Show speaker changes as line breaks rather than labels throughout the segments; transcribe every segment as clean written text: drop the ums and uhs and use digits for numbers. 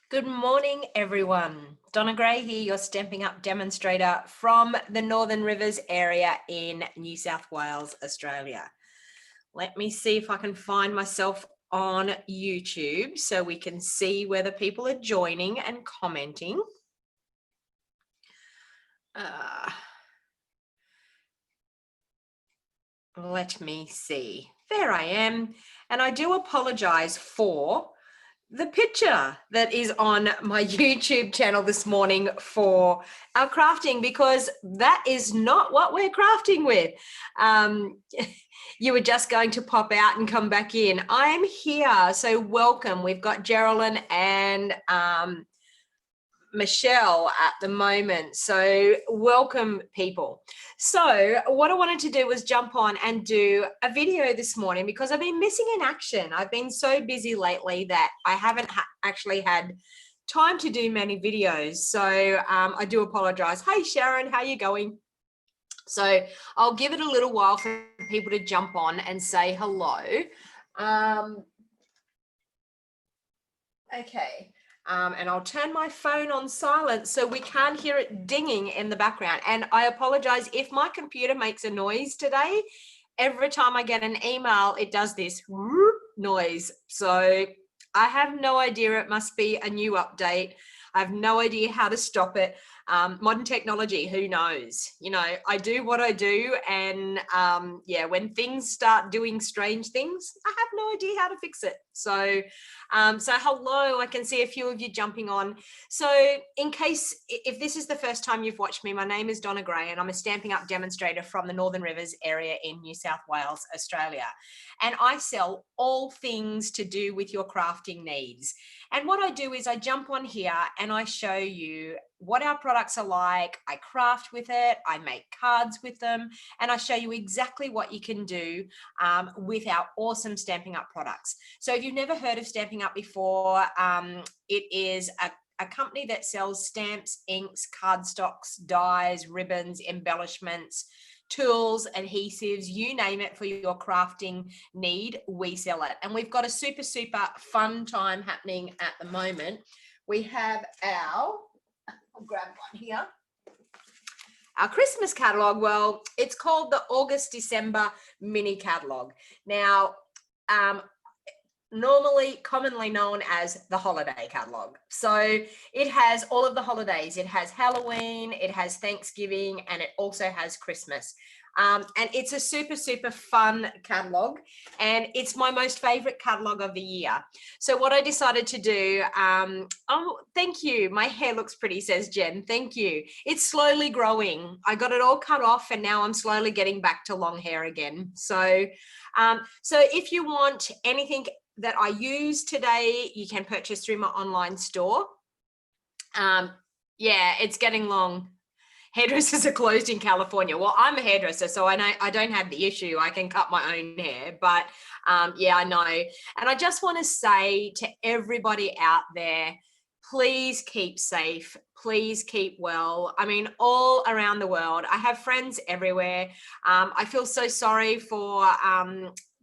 Good morning, everyone. Donna Gray here, your Stamping Up demonstrator from the Northern Rivers area in New South Wales, Australia. Let me see if I can find myself on YouTube so we can see whether people are joining and commenting. Let me see. There I am. And I do apologize for the picture that is on my YouTube channel this morning for our crafting, because that is not what we're crafting with. You were just going to pop out and come back in. I'm here, so welcome. We've got Geraldine and Michelle at the moment, so welcome people. So what I wanted to do was jump on and do a video this morning because I've been missing in action. I've been so busy lately that I haven't actually had time to do many videos, so I do apologize. Hey Sharon, how are you going? So I'll give it a little while for people to jump on and say hello. Okay. And I'll turn my phone on silent so we can't hear it dinging in the background. And I apologize if my computer makes a noise today. Every time I get an email, it does this whoop noise. So I have no idea. It must be a new update. I have no idea how to stop it. Modern technology, who knows? You know, I do what I do, and yeah, when things start doing strange things, I have no idea how to fix it. So hello, I can see a few of you jumping on. So in case, if this is the first time you've watched me, my name is Donna Gray and I'm a Stamping Up demonstrator from the Northern Rivers area in New South Wales, Australia. And I sell all things to do with your crafting needs. And what I do is I jump on here and I show you what our products are like. I craft with it, I make cards with them, and I show you exactly what you can do with our awesome Stamping Up products. So if you've never heard of Stamping Up before, it is a company that sells stamps, inks, cardstocks, dies, ribbons, embellishments, tools, adhesives, you name it, for your crafting need, we sell it. And we've got a super fun time happening at the moment. We have our, I'll grab one here, our Christmas catalog. Well, it's called the August December mini catalog. Now, commonly known as the holiday catalog. So it has all of the holidays. It has Halloween, it has Thanksgiving, and it also has Christmas. And it's a super fun catalog, and it's my most favorite catalog of the year. So what I decided to do, oh, thank you. My hair looks pretty, says Jen. Thank you. It's slowly growing. I got it all cut off and now I'm slowly getting back to long hair again. So if you want anything that I use today, you can purchase through my online store. Yeah, it's getting long. Hairdressers are closed in California. Well, I'm a hairdresser, so I know I don't have the issue. I can cut my own hair, but yeah, I know. And I just want to say to everybody out there, please keep safe. Please keep well. I mean, all around the world. I have friends everywhere. I feel so sorry for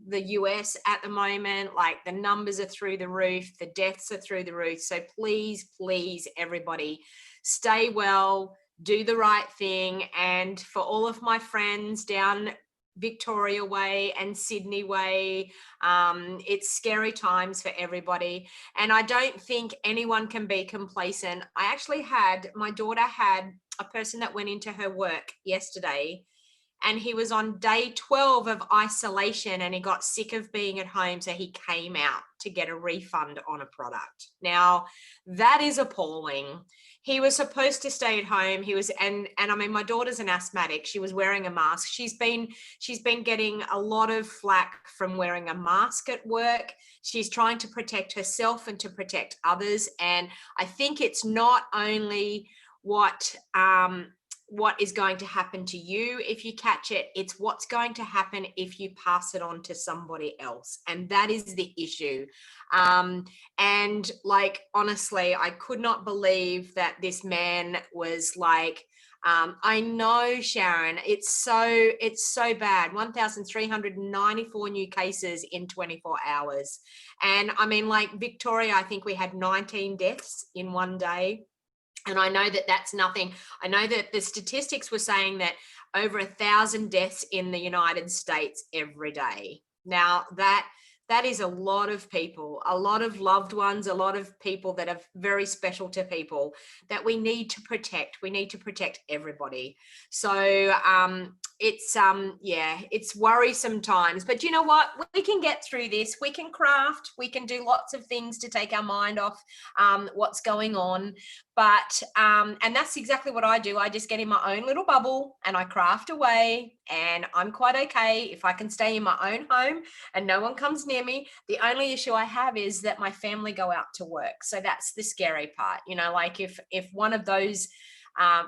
the US at the moment. Like, the numbers are through the roof, the deaths are through the roof. So please, everybody, stay well, do the right thing. And for all of my friends down Victoria Way and Sydney Way, it's scary times for everybody, and I don't think anyone can be complacent. I actually my daughter had a person that went into her work yesterday, and he was on day 12 of isolation, and he got sick of being at home, so he came out to get a refund on a product. Now, that is appalling. He was supposed to stay at home. He was, and I mean, my daughter's an asthmatic. She was wearing a mask. She's been getting a lot of flack from wearing a mask at work. She's trying to protect herself and to protect others. And I think it's not only what is going to happen to you if you catch it, it's what's going to happen if you pass it on to somebody else. And that is the issue. And like, honestly, I could not believe that this man was like I know, Sharon, it's so bad. 1,394 new cases in 24 hours. And I mean, like Victoria, I think we had 19 deaths in one day. And I know that that's nothing. I know that the statistics were saying that over 1,000 deaths in the United States every day. Now that is a lot of people, a lot of loved ones, a lot of people that are very special to people that we need to protect. We need to protect everybody. So it's worrisome times, but you know what? We can get through this. We can craft, we can do lots of things to take our mind off what's going on. But and that's exactly what I do. I just get in my own little bubble and I craft away, and I'm quite okay if I can stay in my own home and no one comes near me. The only issue I have is that my family go out to work. So that's the scary part. You know, like if one of those,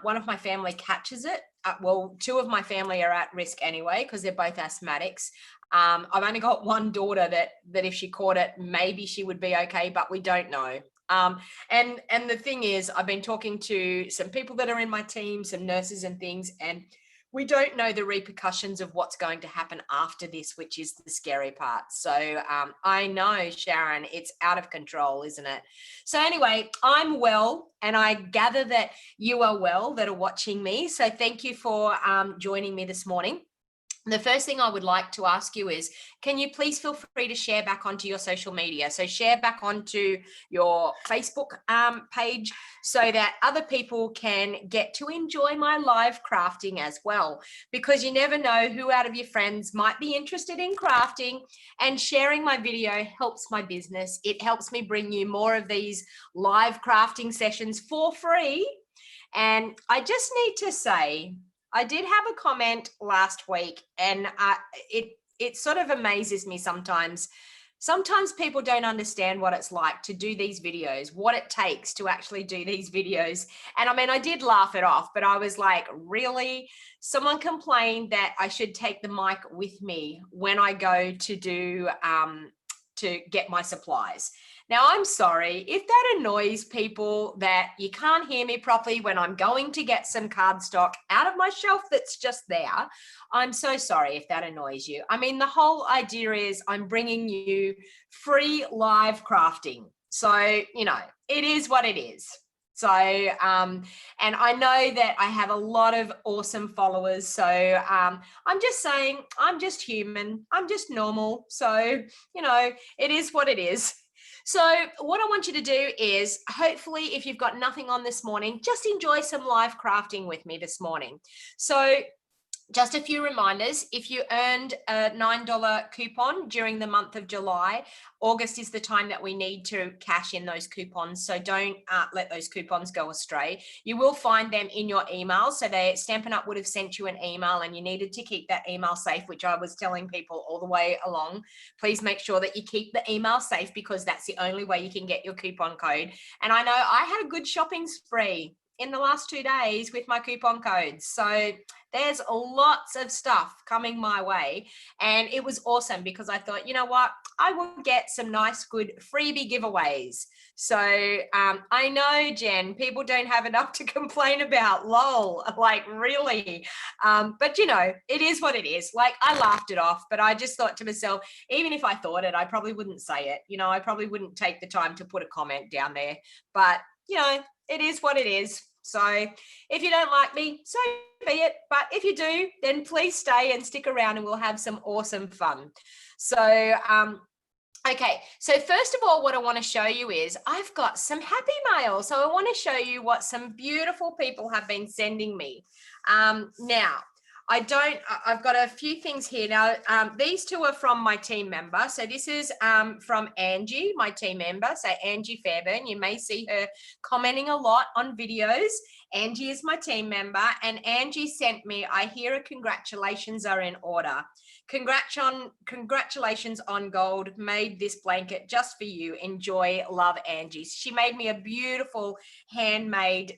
one of my family catches it, well, two of my family are at risk anyway, because they're both asthmatics. I've only got one daughter that if she caught it, maybe she would be okay, but we don't know. And the thing is, I've been talking to some people that are in my team, some nurses and things, and we don't know the repercussions of what's going to happen after this, which is the scary part. So I know, Sharon, it's out of control, isn't it? So anyway, I'm well, and I gather that you are well that are watching me. So thank you for joining me this morning. The first thing I would like to ask you is, can you please feel free to share back onto your social media? So share back onto your Facebook page so that other people can get to enjoy my live crafting as well, because you never know who out of your friends might be interested in crafting, and sharing my video helps my business. It helps me bring you more of these live crafting sessions for free. And I just need to say, I did have a comment last week, and it sort of amazes me sometimes. Sometimes people don't understand what it's like to do these videos, what it takes to actually do these videos. And I mean, I did laugh it off, but I was like, really? Someone complained that I should take the mic with me when I go to do to get my supplies. Now, I'm sorry if that annoys people, that you can't hear me properly when I'm going to get some cardstock out of my shelf that's just there. I'm so sorry if that annoys you. I mean, the whole idea is I'm bringing you free live crafting. So, you know, it is what it is. So, and I know that I have a lot of awesome followers. So I'm just saying, I'm just human. I'm just normal. So, you know, it is what it is. So what I want you to do is, hopefully, if you've got nothing on this morning, just enjoy some live crafting with me this morning. So just a few reminders. If you earned a $9 coupon during the month of July, August is the time that we need to cash in those coupons. So don't let those coupons go astray. You will find them in your email. So Stampin' Up would have sent you an email, and you needed to keep that email safe, which I was telling people all the way along. Please make sure that you keep the email safe, because that's the only way you can get your coupon code. And I know I had a good shopping spree in the last 2 days with my coupon codes. So there's lots of stuff coming my way. And it was awesome, because I thought, you know what, I will get some nice, good freebie giveaways. So I know, Jen, people don't have enough to complain about, lol, like really. But you know, it is what it is. Like, I laughed it off, but I just thought to myself, even if I thought it, I probably wouldn't say it. You know, I probably wouldn't take the time to put a comment down there, but you know, it is what it is. So if you don't like me, so be it. But if you do, then please stay and stick around, and we'll have some awesome fun. So, okay. So first of all, what I want to show you is I've got some happy mail. So I want to show you what some beautiful people have been sending me. Now, I've got a few things here. Now, these two are from my team member. So this is from Angie, my team member. So Angie Fairburn, you may see her commenting a lot on videos. Angie is my team member, and Angie sent me, I hear a congratulations are in order. Congratulations on gold, made this blanket just for you. Enjoy, love, Angie. She made me a beautiful handmade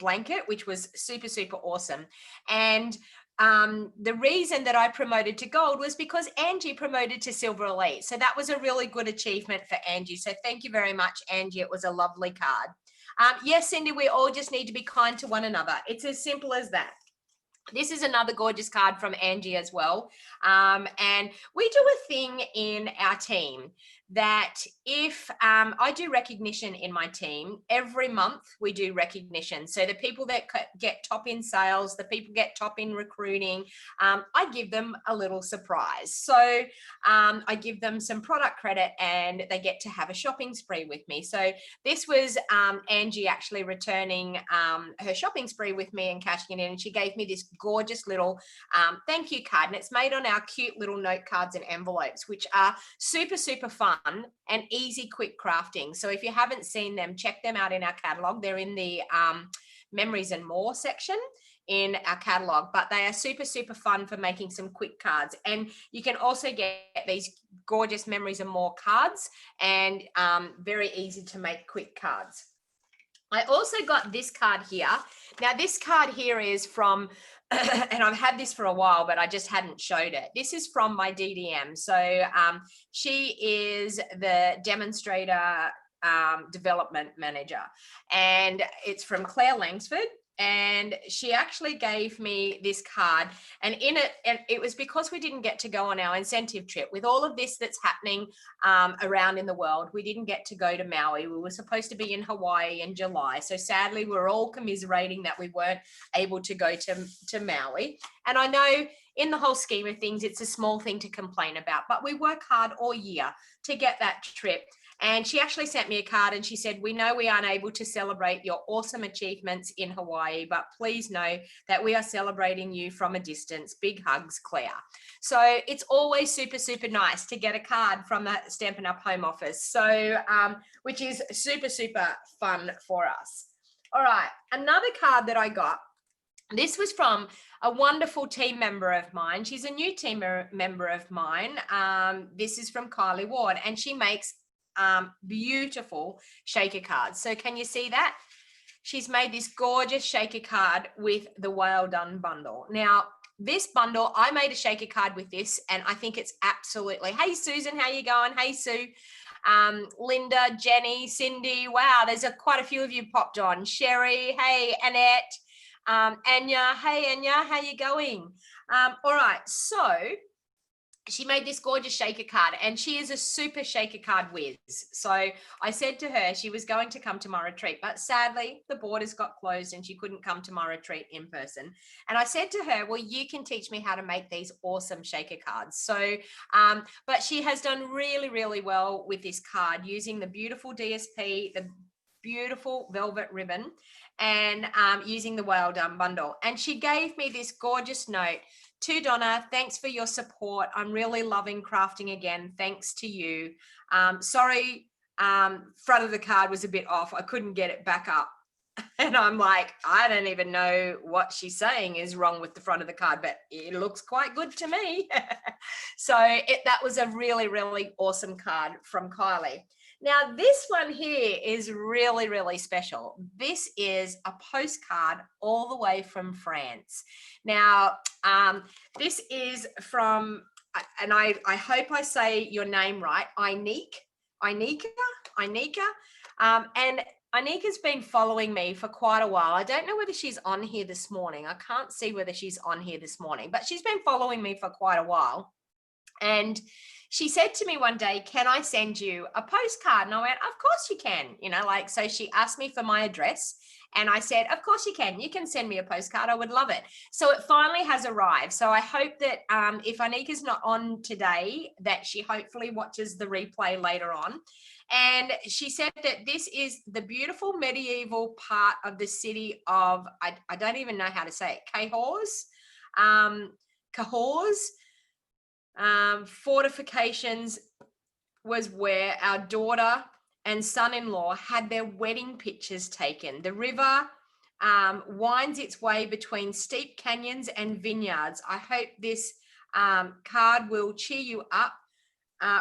blanket, which was super, super awesome. And the reason that I promoted to gold was because Angie promoted to Silver Elite. So that was a really good achievement for Angie. So thank you very much, Angie. It was a lovely card. Yes, Cindy, we all just need to be kind to one another. It's as simple as that. This is another gorgeous card from Angie as well. And we do a thing in our team that if I do recognition in my team, every month we do recognition. So the people that get top in sales, the people get top in recruiting, I give them a little surprise. So I give them some product credit and they get to have a shopping spree with me. So this was Angie actually returning her shopping spree with me and cashing it in. And she gave me this gorgeous little thank you card. And it's made on our cute little note cards and envelopes, which are super, super fun and easy, quick crafting. So if you haven't seen them, check them out in our catalog. They're in the Memories and More section in our catalog, but they are super, super fun for making some quick cards. And you can also get these gorgeous Memories and More cards and very easy to make quick cards. I also got this card here. Now this card here is from, and I've had this for a while, but I just hadn't showed it. This is from my DDM. So she is the Demonstrator development manager, and it's from Claire Langsford. And she actually gave me this card, and in it, and it was because we didn't get to go on our incentive trip with all of this that's happening around in the world. We didn't get to go to Maui. We were supposed to be in Hawaii in July. So sadly, we're all commiserating that we weren't able to go to Maui. And I know in the whole scheme of things, it's a small thing to complain about, but we work hard all year to get that trip. And she actually sent me a card and she said, we know we aren't able to celebrate your awesome achievements in Hawaii, but please know that we are celebrating you from a distance. Big hugs, Claire. So it's always super, super nice to get a card from the Stampin' Up! Home office. So, which is super, super fun for us. All right, another card that I got, this was from a wonderful team member of mine. She's a new team member of mine. This is from Kylie Ward, and she makes beautiful shaker cards. So can you see that? She's made this gorgeous shaker card with the Well Done bundle. Now, this bundle, I made a shaker card with this, and I think it's absolutely, hey Susan, how you going? Hey Sue, Linda, Jenny, Cindy, wow, there's quite a few of you popped on. Sherry, hey Annette, Anya, hey Anya, how you going? All right, so she made this gorgeous shaker card, and she is a super shaker card whiz. So I said to her she was going to come to my retreat, but sadly the borders got closed and she couldn't come to my retreat in person. And I said to her, well, you can teach me how to make these awesome shaker cards. So, but she has done really, really well with this card using the beautiful DSP, the beautiful velvet ribbon, and using the Well Done bundle. And she gave me this gorgeous note. To Donna, thanks for your support. I'm really loving crafting again. Thanks to you. Sorry, front of the card was a bit off. I couldn't get it back up. And I'm like, I don't even know what she's saying is wrong with the front of the card, but it looks quite good to me. So that was a really, really awesome card from Kylie. Now, this one here is really, really special. This is a postcard all the way from France. Now, this is from, and I hope I say your name right, Inika. And Inika's been following me for quite a while. I don't know whether she's on here this morning. I can't see whether she's on here this morning, but she's been following me for quite a while. And she said to me one day, can I send you a postcard? And I went, of course you can, you know, like, so she asked me for my address and I said, of course you can send me a postcard. I would love it. So it finally has arrived. So I hope that if Anika's not on today, that she hopefully watches the replay later on. And she said that this is the beautiful medieval part of the city of, I don't even know how to say it, Cahors. Fortifications was where our daughter and son-in-law had their wedding pictures taken. The river winds its way between steep canyons and vineyards. I hope this card will cheer you up.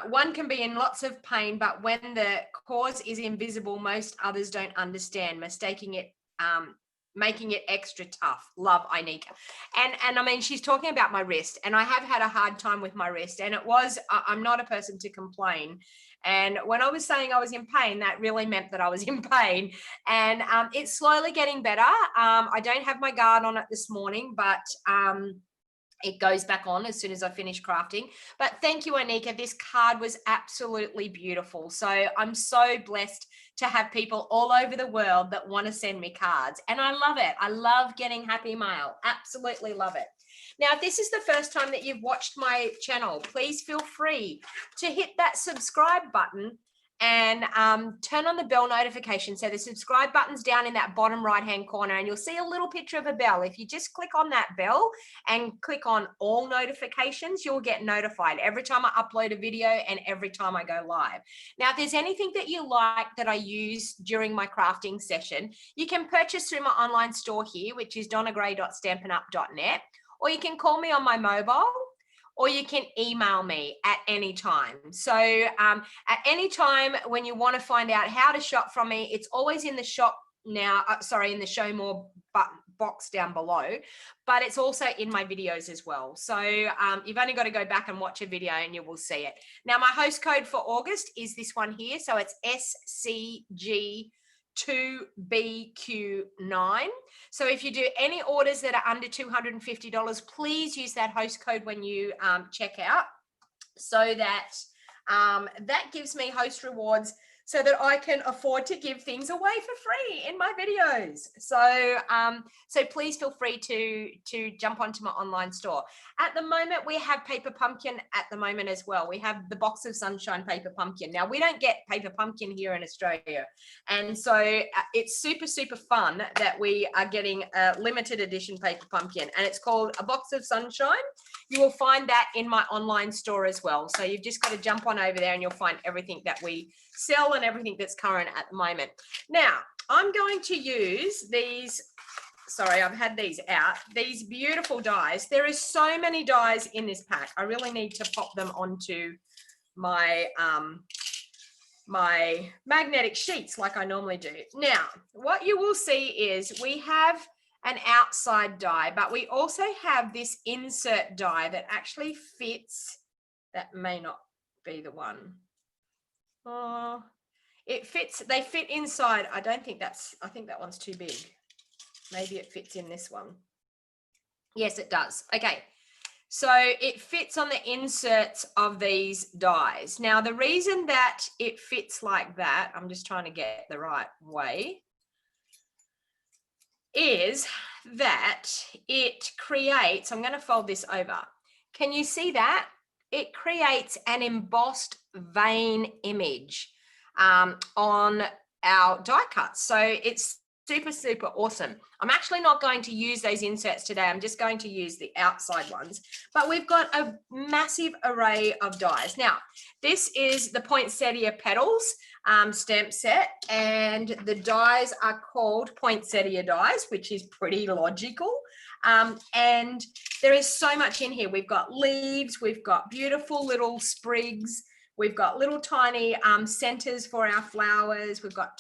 One can be in lots of pain, but when the cause is invisible, most others don't understand, making it extra tough. Love, Inika. And I mean, she's talking about my wrist, and I have had a hard time with my wrist, and it was, I'm not a person to complain. And when I was saying I was in pain, that really meant that I was in pain. And it's slowly getting better. I don't have my guard on it this morning, but it goes back on as soon as I finish crafting. But thank you, Anika. This card was absolutely beautiful. So I'm so blessed to have people all over the world that want to send me cards. And I love it. I love getting happy mail. Absolutely love it. Now, if this is the first time that you've watched my channel, please feel free to hit that subscribe button and turn on the bell notification. So the subscribe button's down in that bottom right-hand corner, and you'll see a little picture of a bell. If you just click on that bell and click on all notifications, you'll get notified every time I upload a video and every time I go live. Now, if there's anything that you like that I use during my crafting session, you can purchase through my online store here, which is donnagray.stampinup.net, or you can call me on my mobile, or you can email me at any time. So at any time when you want to find out how to shop from me, it's always in the shop now, in the show more button box down below, but it's also in my videos as well. So you've only got to go back and watch a video and you will see it. Now, my host code for August is this one here. So it's SCG2BQ9. So if you do any orders that are under $250, please use that host code when you check out, so that that gives me host rewards so that I can afford to give things away for free in my videos. So so please feel free to jump onto my online store. At the moment, we have Paper Pumpkin at the moment as well. We have the Box of Sunshine Paper Pumpkin. Now, we don't get Paper Pumpkin here in Australia. And so it's super, super fun that we are getting a limited edition Paper Pumpkin, and it's called A Box of Sunshine. You will find that in my online store as well. So you've just got to jump on over there and you'll find everything that we sell and everything that's current at the moment. Now, I'm going to use these, sorry, I've had these out, these beautiful dies. There is so many dies in this pack. I really need to pop them onto my my magnetic sheets like I normally do. Now, what you will see is we have an outside die, but we also have this insert die that actually fits. That may not be the one. Oh, it fits, they fit inside. I think that one's too big. Maybe it fits in this one. Yes, it does. Okay. So it fits on the inserts of these dies. Now, the reason that it fits like that, I'm just trying to get the right way, is that it creates, I'm going to fold this over. Can you see that? It creates an embossed vein image on our die cuts. So it's super, super awesome. I'm actually not going to use those inserts today. I'm just going to use the outside ones, but we've got a massive array of dies. Now, this is the Poinsettia Petals stamp set, and the dies are called Poinsettia dies, which is pretty logical. And there is so much in here. We've got leaves, we've got beautiful little sprigs, we've got little tiny centers for our flowers, we've got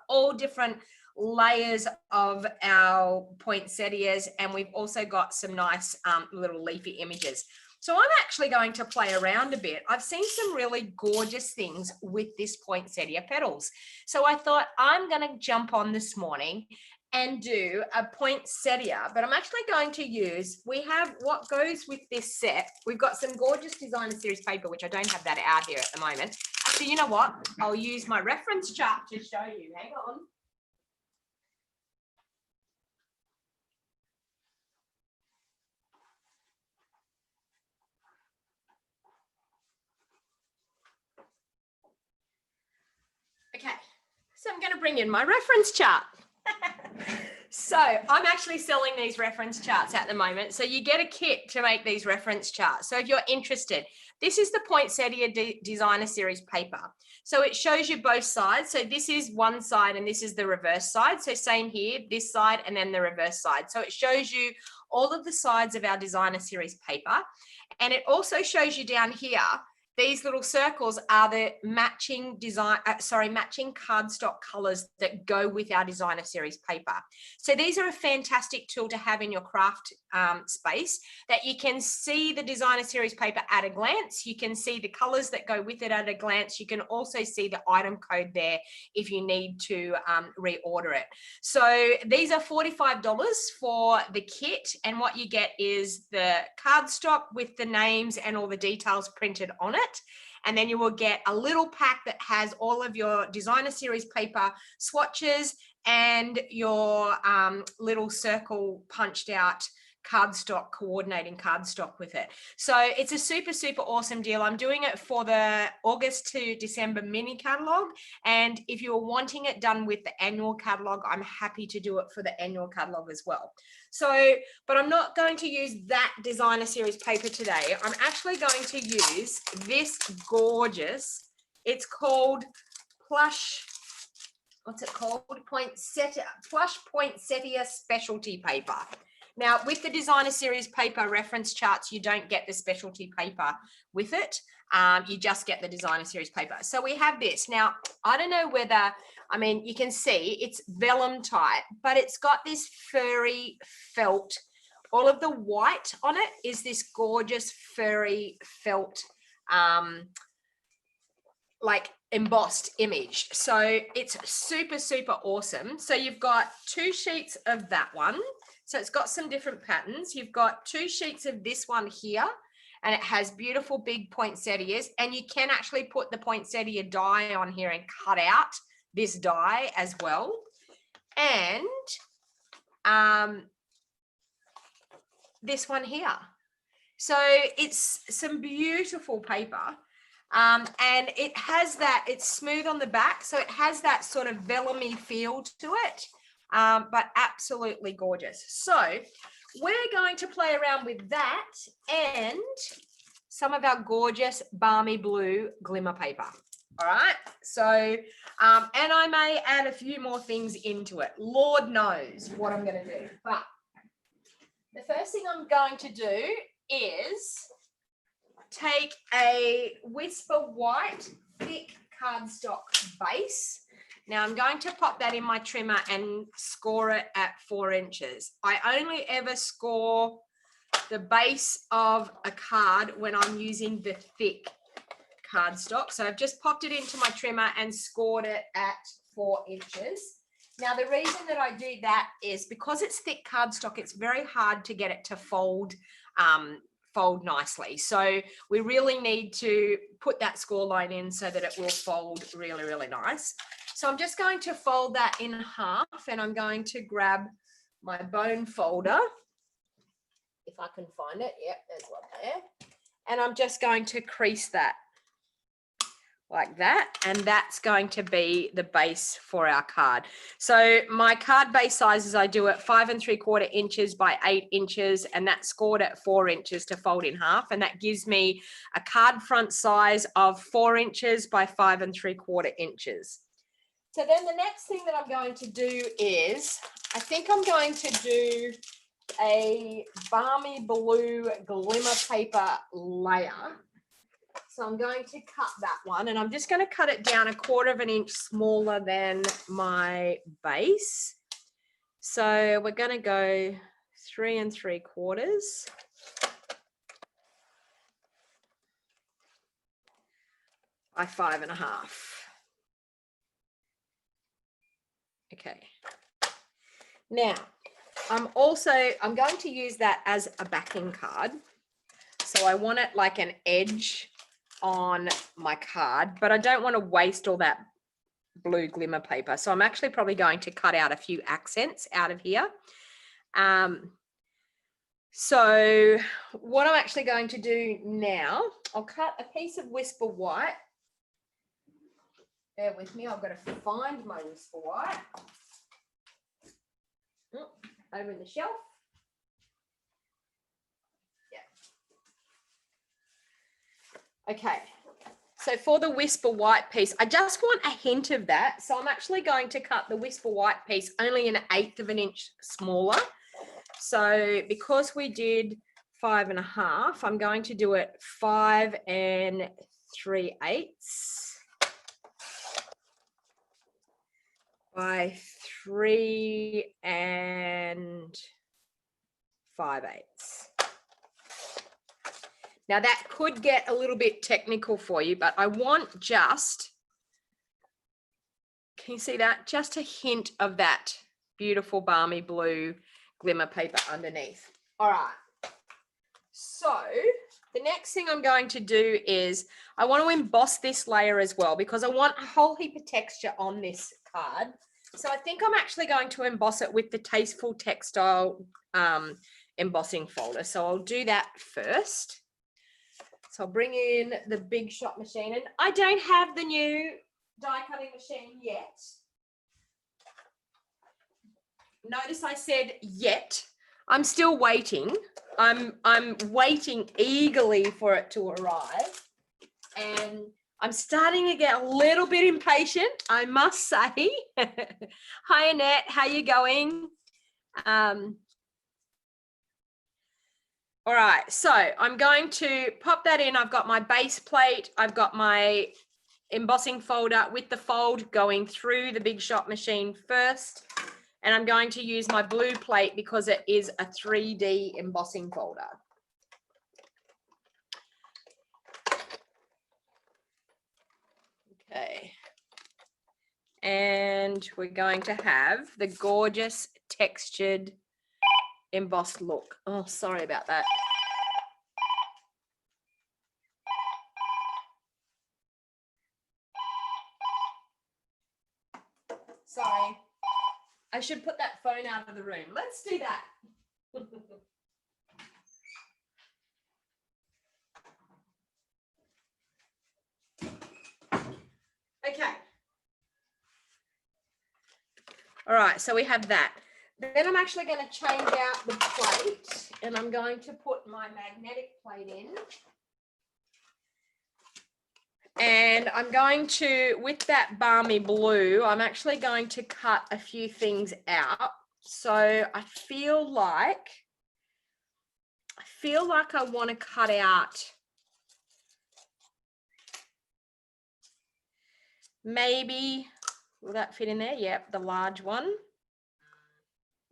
all different layers of our poinsettias, and we've also got some nice little leafy images. So I'm actually going to play around a bit. I've seen some really gorgeous things with this Poinsettia Petals. So I thought I'm going to jump on this morning and do a poinsettia, but I'm actually going to use, we have what goes with this set. We've got some gorgeous designer series paper, which I don't have that out here at the moment. Actually, you know what? I'll use my reference chart to show you. Hang on. Okay, so I'm going to bring in my reference chart. So I'm actually selling these reference charts at the moment. So you get a kit to make these reference charts. So if you're interested, this is the Poinsettia Designer Series paper. So it shows you both sides. So this is one side and this is the reverse side. So same here, this side and then the reverse side. So it shows you all of the sides of our Designer Series paper. And it also shows you down here these little circles are the matching matching cardstock colors that go with our designer series paper. So these are a fantastic tool to have in your craft space, that you can see the designer series paper at a glance. You can see the colors that go with it at a glance. You can also see the item code there if you need to reorder it. So these are $45 for the kit, and what you get is the cardstock with the names and all the details printed on it. And then you will get a little pack that has all of your designer series paper swatches and your little circle punched out cardstock, coordinating cardstock with it. So it's a super, super awesome deal. I'm doing it for the August to December mini catalog. And if you're wanting it done with the annual catalog, I'm happy to do it for the annual catalog as well. So, but I'm not going to use that designer series paper today. I'm actually going to use this gorgeous, it's called Plush, what's it called? Poinsettia, Plush Poinsettia Specialty Paper. Now, with the designer series paper reference charts, you don't get the specialty paper with it. You just get the designer series paper. So we have this. Now, I don't know whether, I mean, you can see it's vellum type, but it's got this furry felt. All of the white on it is this gorgeous furry felt, like embossed image. So it's super, super awesome. So you've got 2 sheets of that one. So it's got some different patterns. You've got 2 sheets of this one here, and it has beautiful big poinsettias, and you can actually put the poinsettia die on here and cut out this die as well. And this one here. So it's some beautiful paper. And it has that, it's smooth on the back, so it has that sort of vellumy feel to it. But absolutely gorgeous. So we're going to play around with that and some of our gorgeous balmy blue glimmer paper. All right. So, and I may add a few more things into it. Lord knows what I'm going to do. But the first thing I'm going to do is take a Whisper White thick cardstock base. Now I'm going to pop that in my trimmer and score it at 4 inches. I only ever score the base of a card when I'm using the thick cardstock. So I've just popped it into my trimmer and scored it at 4 inches. Now the reason that I do that is because it's thick cardstock, it's very hard to get it to fold nicely. So we really need to put that score line in so that it will fold really, really nice. So I'm just going to fold that in half, and I'm going to grab my bone folder, if I can find it. Yep, there's one there. And I'm just going to crease that like that, and that's going to be the base for our card. So my card base sizes, I do at 5 3/4 inches by 8 inches, and that's scored at 4 inches to fold in half, and that gives me a card front size of 4 inches by 5 3/4 inches. So then the next thing that I'm going to do is, I think I'm going to do a balmy blue glimmer paper layer. So I'm going to cut that one, and I'm just going to cut it down 1/4 inch smaller than my base. So we're going to go 3 3/4 by 5 1/2. Okay. Now I'm going to use that as a backing card. So I want it like an edge on my card, but I don't want to waste all that blue glimmer paper. So I'm actually probably going to cut out a few accents out of here. So what I'm actually going to do now, I'll cut a piece of Whisper White. Bear with me, I've got to find my Whisper White. Over in the shelf. Okay, so for the Whisper White piece, I just want a hint of that. So I'm actually going to cut the Whisper White piece only 1/8 inch smaller. So because we did 5 1/2, I'm going to do it 5 3/8 by 3 5/8. Now that could get a little bit technical for you, but I want just, can you see that? Just a hint of that beautiful balmy blue glimmer paper underneath. All right. So the next thing I'm going to do is I want to emboss this layer as well, because I want a whole heap of texture on this card. So I think I'm actually going to emboss it with the Tasteful Textile embossing folder. So I'll do that first. So I'll bring in the Big Shot machine, and I don't have the new die cutting machine yet. Notice I said yet. I'm still waiting. I'm waiting eagerly for it to arrive, and I'm starting to get a little bit impatient, I must say. Hi Annette, how you going? All right, so I'm going to pop that in. I've got my base plate. I've got my embossing folder with the fold going through the Big Shot machine first. And I'm going to use my blue plate because it is a 3D embossing folder. Okay. And we're going to have the gorgeous textured embossed look. Oh, sorry about that. Sorry. I should put that phone out of the room. Let's do that. Okay. All right, so we have that. Then I'm actually going to change out the plate, and I'm going to put my magnetic plate in. And I'm going to, with that balmy blue, I'm actually going to cut a few things out. So I feel like I want to cut out maybe, will that fit in there? Yep, the large one.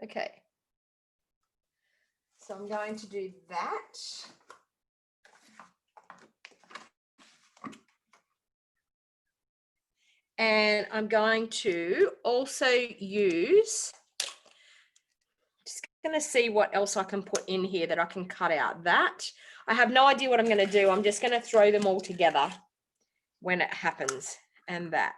Okay. So I'm going to do that. And I'm going to also use, just going to see what else I can put in here that I can cut out. That, I have no idea what I'm going to do. I'm just going to throw them all together when it happens. And that.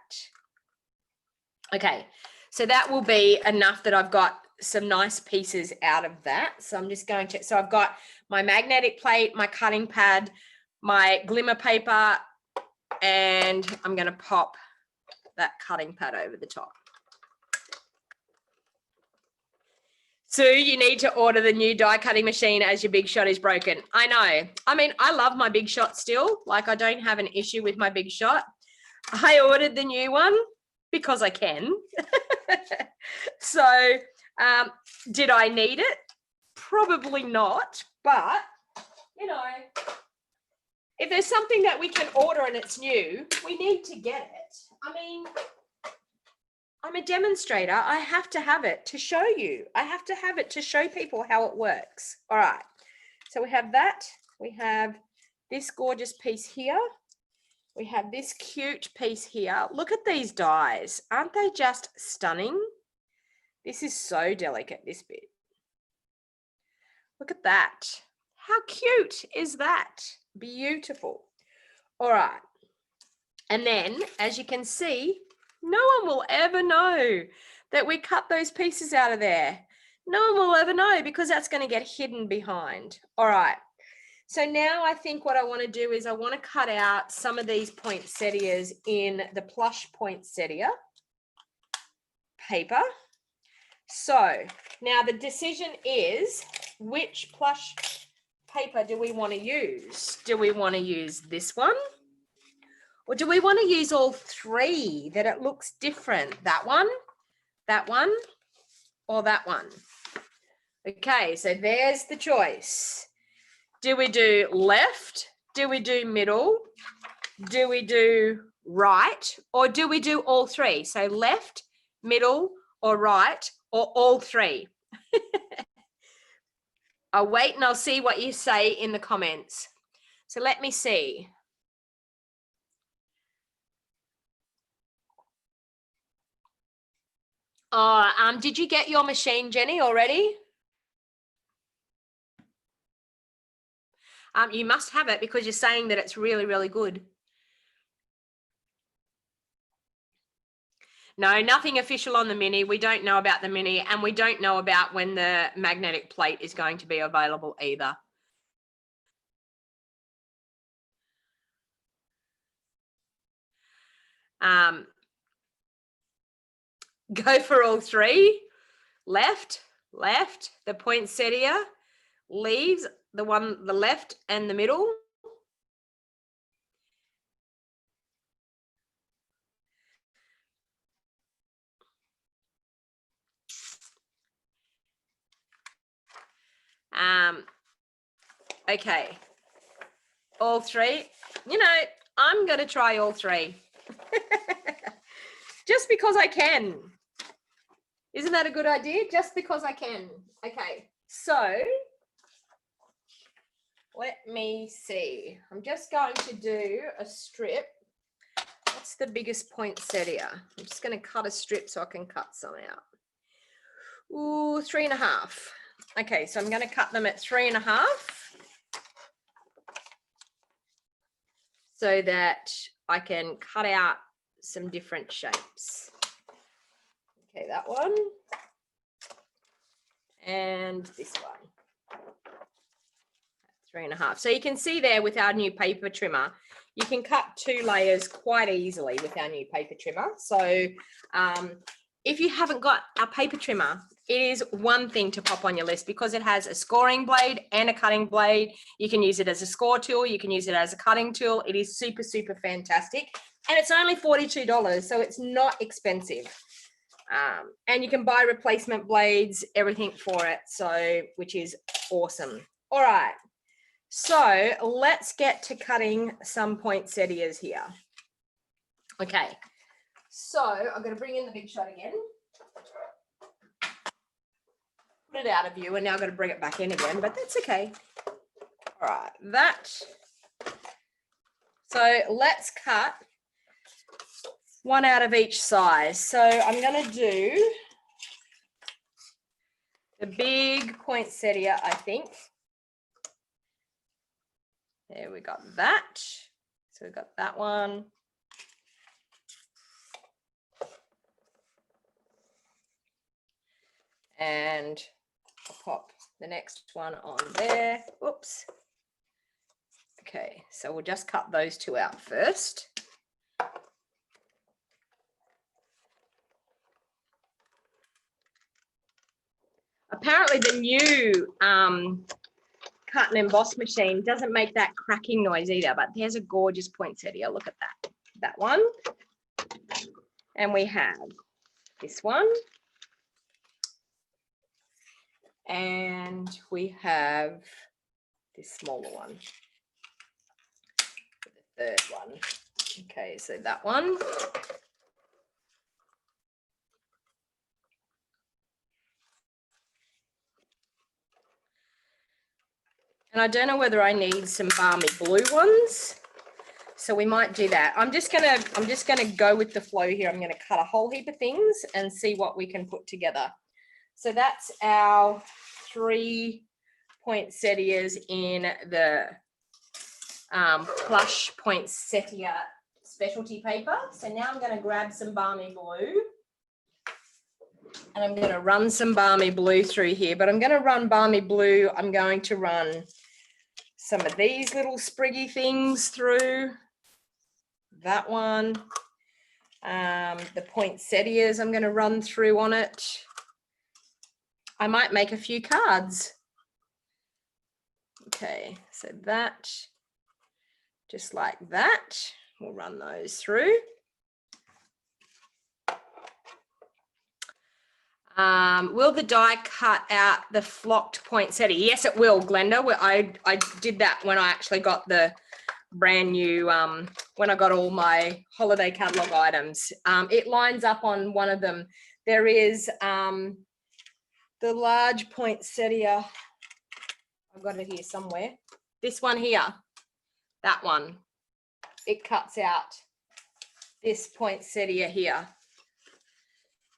Okay, so that will be enough that I've got some nice pieces out of that. So I'm just going to, so I've got my magnetic plate, my cutting pad, my glimmer paper, and I'm going to pop that cutting pad over the top. Sue, you need to order the new die cutting machine as your Big Shot is broken. I know. I mean, I love my Big Shot still. Like, I don't have an issue with my Big Shot. I ordered the new one because I can. So, did I need it? Probably not. But, you know, if there's something that we can order and it's new, we need to get it. I mean, I'm a demonstrator. I have to have it to show you. I have to have it to show people how it works. All right. So we have that. We have this gorgeous piece here. We have this cute piece here. Look at these dies. Aren't they just stunning? This is so delicate, this bit. Look at that. How cute is that? Beautiful. All right. And then, as you can see, no one will ever know that we cut those pieces out of there. No one will ever know because that's going to get hidden behind. All right. So now I think what I want to do is I want to cut out some of these poinsettias in the plush poinsettia paper. So now the decision is, which plush paper do we want to use? Do we want to use this one? Or do we want to use all three that it looks different? That one, or that one? Okay, so there's the choice. Do we do left? Do we do middle? do we do right, or do we do all three? So left, middle, or right, or all three? I'll wait and I'll see what you say in the comments. So let me see. Oh, did you get your machine, Jenny, already? You must have it because you're saying that it's really, really good. No, nothing official on the Mini. We don't know about the Mini, and we don't know about when the magnetic plate is going to be available either. Go for all three. Left, left, the poinsettia, leaves, the left and the middle. Okay, all three. You know, I'm going to try all three. Just because I can. Isn't that a good idea? Just because I can. Okay, so let me see. I'm just going to do a strip. What's the biggest poinsettia? I'm just going to cut a strip so I can cut some out. Ooh, 3.5. Okay, so I'm going to cut them at 3.5 so that I can cut out some different shapes. Okay, that one. And this one. 3.5. So you can see there with our new paper trimmer, you can cut 2 layers quite easily with our new paper trimmer. So if you haven't got our paper trimmer, it is one thing to pop on your list because it has a scoring blade and a cutting blade. You can use it as a score tool. You can use it as a cutting tool. It is super, super fantastic. And it's only $42, so it's not expensive. And you can buy replacement blades, everything for it, so which is awesome. All right, so let's get to cutting some poinsettias here. Okay, so I'm going to bring in the big shot again. Put it out of view, and now I'm going to bring it back in again, but that's okay. All right, that. So let's cut one out of each size. So I'm going to do the big poinsettia, I think. There we got that. So we've got that one. And I'll pop the next one on there. Oops. Okay, so we'll just cut those 2 out first. Apparently the new cut and emboss machine doesn't make that cracking noise either, but there's a gorgeous poinsettia. Look at that one. And we have this one. And we have this smaller one. The third one. Okay, so that one. And I don't know whether I need some balmy blue ones, so we might do that. I'm just gonna go with the flow here. I'm gonna cut a whole heap of things and see what we can put together. So that's our 3 poinsettias in the plush poinsettia specialty paper. So now I'm going to grab some balmy blue. And I'm going to run some balmy blue through here, but I'm going to run balmy blue. I'm going to run some of these little spriggy things through. That one. The poinsettias I'm going to run through on it. I might make a few cards. Okay, so that, just like that. We'll run those through. Will the die cut out the flocked poinsettia? Yes, it will, Glenda. I did that when I actually got the brand new, when I got all my holiday catalogue items. It lines up on one of them. There is the large poinsettia. I've got it here somewhere. This one here, that one. It cuts out this poinsettia here.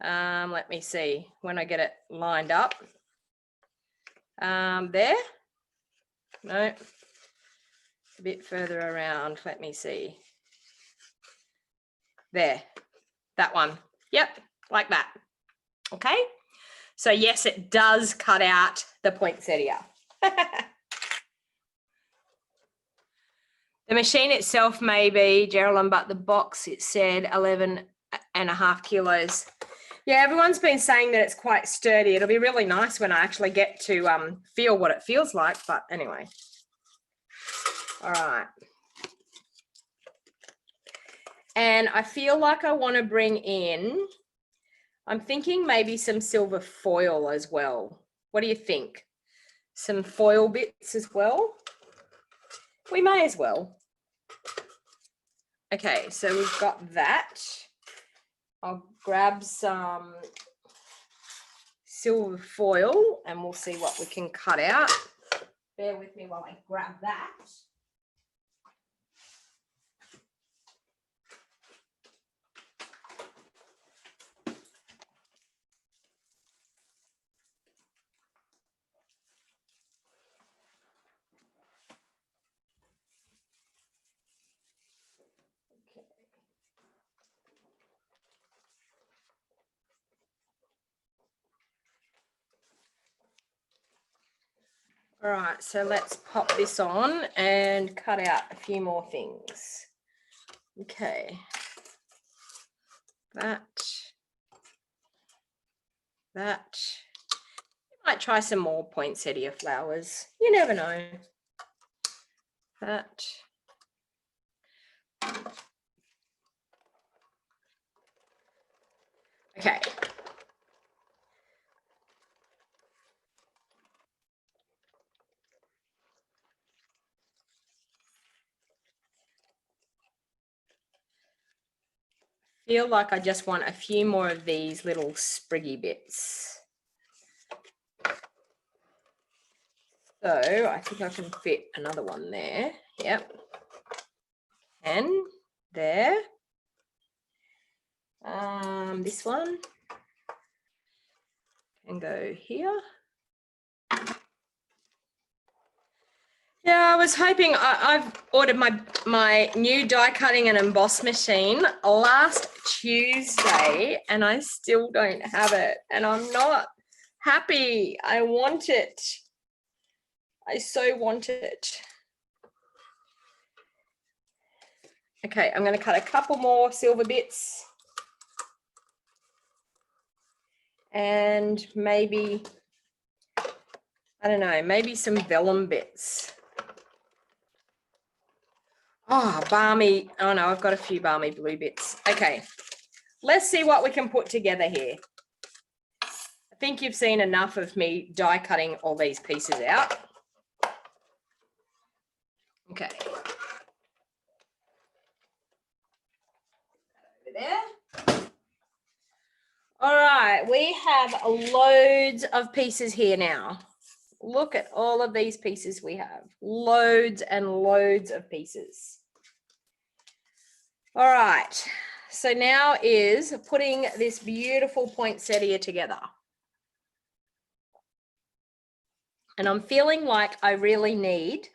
Let me see when I get it lined up. There. No. A bit further around. Let me see. There. That one. Yep, like that. Okay. So yes, it does cut out the poinsettia. The machine itself may be, Geraldine, but the box, it said 11.5 kilos. Yeah, everyone's been saying that it's quite sturdy. It'll be really nice when I actually get to feel what it feels like. But anyway. All right. And I feel like I want to bring in, I'm thinking maybe some silver foil as well. What do you think? Some foil bits as well? We may as well. Okay, so we've got that. I'll grab some silver foil and we'll see what we can cut out. Bear with me while I grab that. All right, so let's pop this on and cut out a few more things. Okay. That. You might try some more poinsettia flowers. You never know. That. Okay. Feel like I just want a few more of these little spriggy bits. So I think I can fit another one there. Yep. And there. This one can go here. Yeah, I was hoping, I've ordered my new die cutting and emboss machine last Tuesday and I still don't have it and I'm not happy. I want it. I so want it. Okay, I'm going to cut a couple more silver bits and maybe, I don't know, maybe some vellum bits. Oh, balmy. Oh no, I've got a few balmy blue bits. Okay, let's see what we can put together here. I think you've seen enough of me die cutting all these pieces out. Okay. Over there. All right, we have loads of pieces here now. Look at all of these pieces we have. Loads and loads of pieces. All right, so now is putting this beautiful poinsettia together. And I'm feeling like I really need,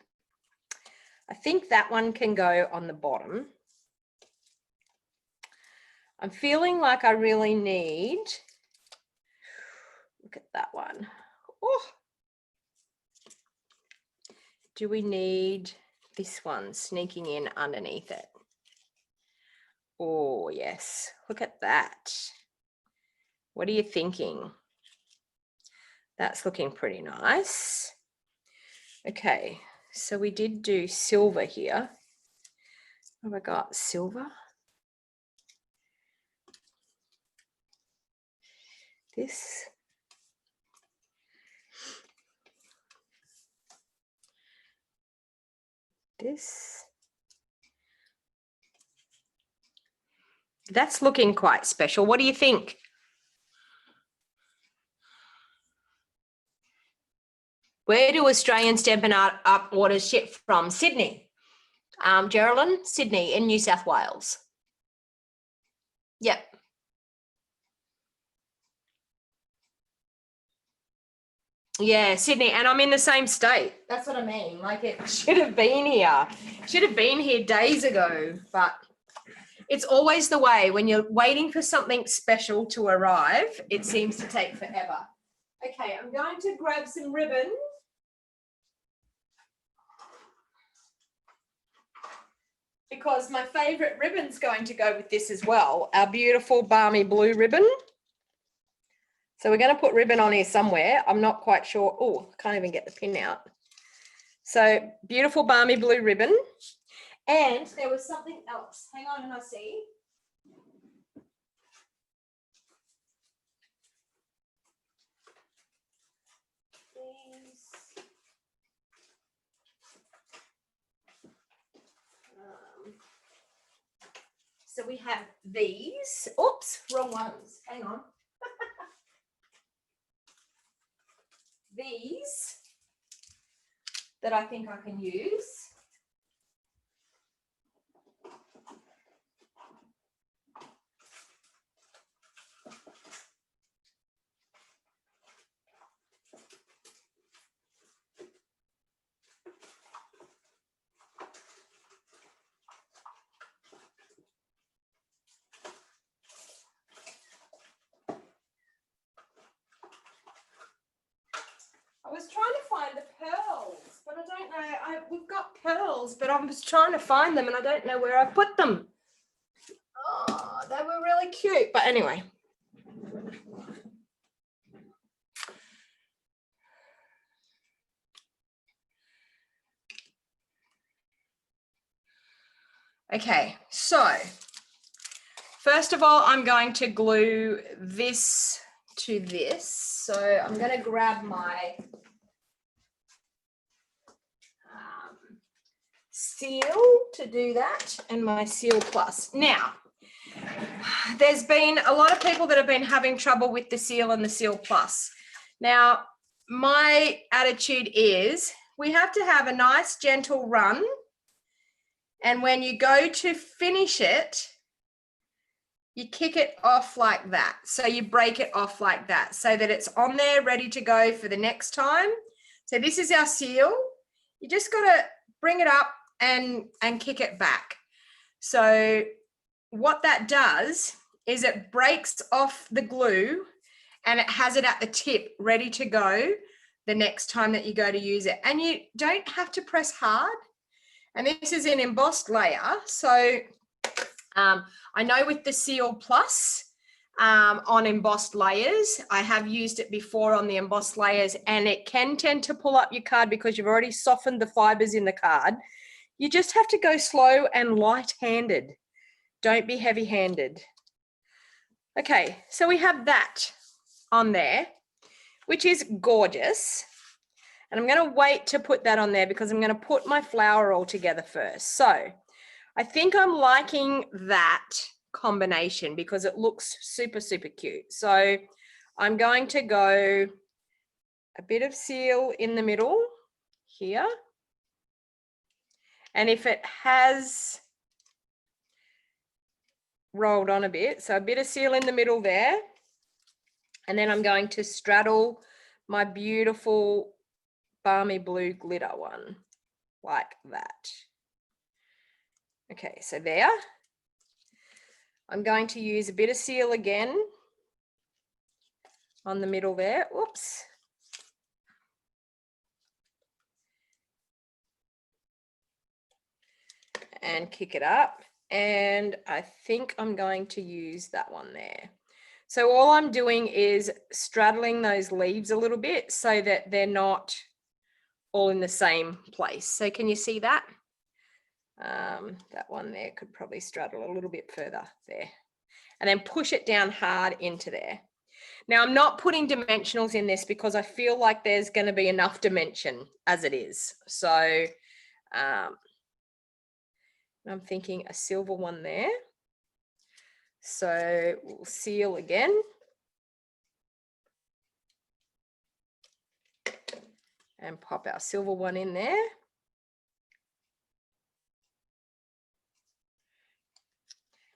I think that one can go on the bottom. I'm feeling like I really need, look at that one. Oh. Do we need this one sneaking in underneath it? Oh, yes. Look at that. What are you thinking? That's looking pretty nice. Okay, so we did do silver here. What have I got? Silver. This. This. That's looking quite special. What do you think? Where do Australian Stampin' Up orders ship from? Sydney. Geraldine, Sydney in New South Wales. Yep. Yeah, Sydney, and I'm in the same state. That's what I mean. Like, it should have been here. Should have been here days ago, but it's always the way when you're waiting for something special to arrive, it seems to take forever. Okay, I'm going to grab some ribbon. Because my favorite ribbon's going to go with this as well, our beautiful balmy blue ribbon. So we're going to put ribbon on here somewhere. I'm not quite sure. Oh, I can't even get the pin out. So beautiful balmy blue ribbon. And there was something else. Hang on, and I see. So we have these. Oops, wrong ones. Hang on. These that I think I can use. I was trying to find the pearls, but I don't know. We've got pearls, but I was trying to find them and I don't know where I put them. Oh, they were really cute, but anyway. Okay, so first of all, I'm going to glue this to this. So I'm going to grab my seal to do that and my Seal Plus. Now, there's been a lot of people that have been having trouble with the seal and the Seal Plus. Now, my attitude is we have to have a nice gentle run, and when you go to finish it, you kick it off like that. So you break it off like that so that it's on there ready to go for the next time. So this is our seal. You just got to bring it up and kick it back. So what that does is it breaks off the glue and it has it at the tip ready to go the next time that you go to use it. And you don't have to press hard. And this is an embossed layer. So I know with the Seal Plus on embossed layers, I have used it before on the embossed layers, and it can tend to pull up your card because you've already softened the fibers in the card. You just have to go slow and light-handed. Don't be heavy-handed. Okay, so we have that on there, which is gorgeous. And I'm going to wait to put that on there because I'm going to put my flower all together first. So I think I'm liking that combination because it looks super, super cute. So I'm going to go a bit of seal in the middle here. And if it has rolled on a bit, so a bit of seal in the middle there. And then I'm going to straddle my beautiful balmy blue glitter one like that. Okay, so there. I'm going to use a bit of seal again on the middle there. Whoops. And kick it up. And I think I'm going to use that one there. So all I'm doing is straddling those leaves a little bit so that they're not all in the same place. So can you see that? That one there could probably straddle a little bit further there. And then push it down hard into there. Now I'm not putting dimensionals in this because I feel like there's going to be enough dimension as it is. So I'm thinking a silver one there. So we'll seal again. And pop our silver one in there.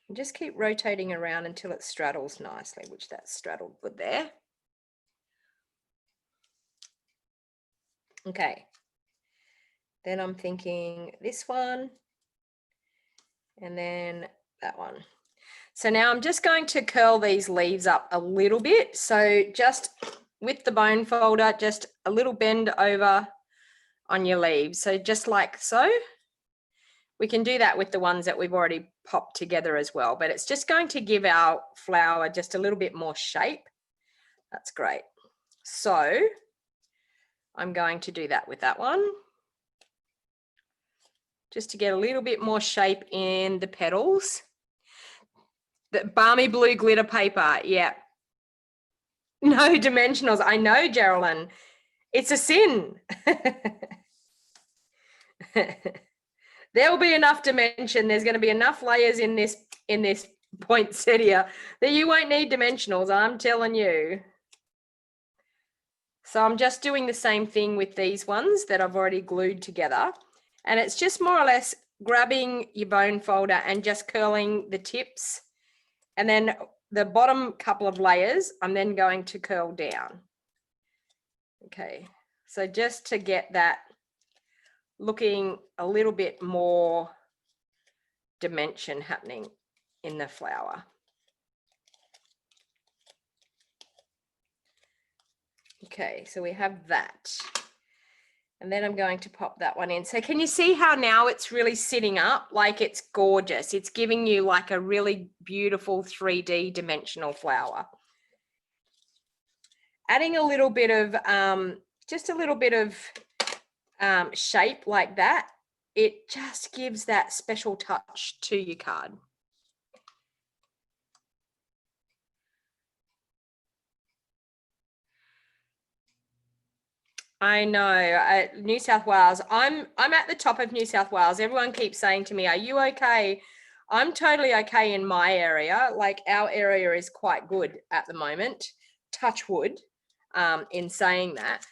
And just keep rotating around until it straddles nicely, which that's straddled good there. Okay. Then I'm thinking this one and then that one. So now I'm just going to curl these leaves up a little bit. So just with the bone folder, just a little bend over on your leaves. So just like so. We can do that with the ones that we've already popped together as well, but it's just going to give our flower just a little bit more shape. That's great. So I'm going to do that with that one. Just to get a little bit more shape in the petals. The balmy blue glitter paper, yeah. No dimensionals, I know, Geraldine. It's a sin. There will be enough dimension. There's going to be enough layers in this poinsettia that you won't need dimensionals, I'm telling you. So I'm just doing the same thing with these ones that I've already glued together. And it's just more or less grabbing your bone folder and just curling the tips. And then the bottom couple of layers, I'm then going to curl down. Okay, so just to get that looking a little bit more dimension happening in the flower. Okay, so we have that. And then I'm going to pop that one in. So can you see how now it's really sitting up? Like it's gorgeous. It's giving you like a really beautiful 3D dimensional flower. Adding a little bit of, just a little bit of shape like that, it just gives that special touch to your card. I know, New South Wales. I'm at the top of New South Wales. Everyone keeps saying to me, "Are you okay?" I'm totally okay in my area. Like our area is quite good at the moment. Touch wood, in saying that.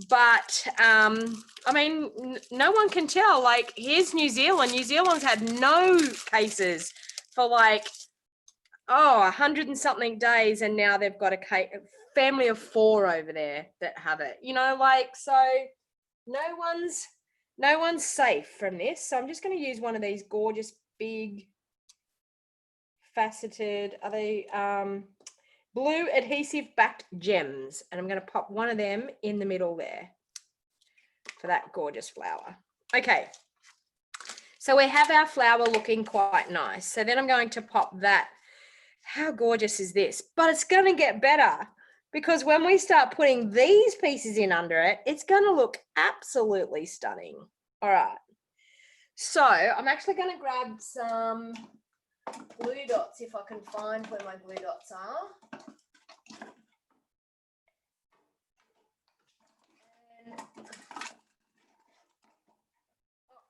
But I mean, no one can tell. Like here's New Zealand. New Zealand's had no cases for like 100 and something days, and now they've got a family of 4 over there that have it, you know, like, so no one's safe from this. So I'm just going to use one of these gorgeous big faceted, are they blue adhesive backed gems, and I'm going to pop one of them in the middle there for that gorgeous flower. Okay, so we have our flower looking quite nice. So then I'm going to pop that. How gorgeous is this? But it's going to get better, because when we start putting these pieces in under it, it's going to look absolutely stunning. All right. So I'm actually going to grab some glue dots if I can find where my glue dots are.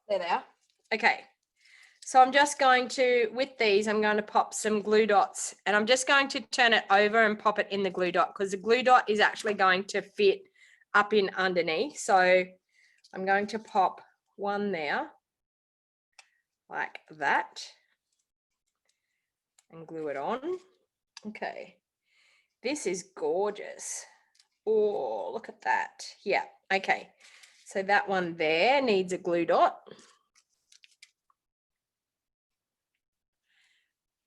There they are. Okay. So I'm just going to, with these, I'm going to pop some glue dots, and I'm just going to turn it over and pop it in the glue dot, because the glue dot is actually going to fit up in underneath. So I'm going to pop one there like that and glue it on. Okay, this is gorgeous. Oh, look at that. Yeah, okay. So that one there needs a glue dot.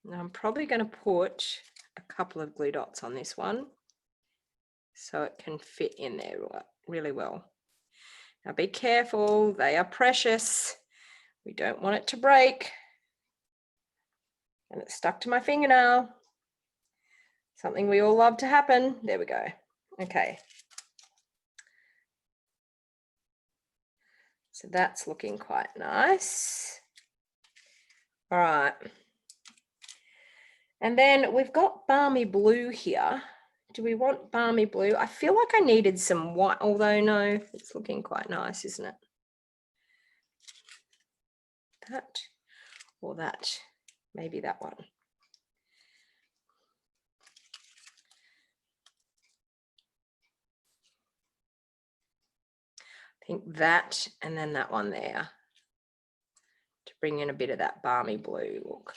Now I'm probably going to put a couple of glue dots on this one so it can fit in there really well. Now be careful, they are precious. We don't want it to break. And it's stuck to my fingernail. Something we all love to happen. There we go. Okay. So that's looking quite nice. All right. And then we've got balmy blue here. Do we want balmy blue? I feel like I needed some white, although no, it's looking quite nice, isn't it? That or that, maybe that one. think that, and then that one there to bring in a bit of that balmy blue look.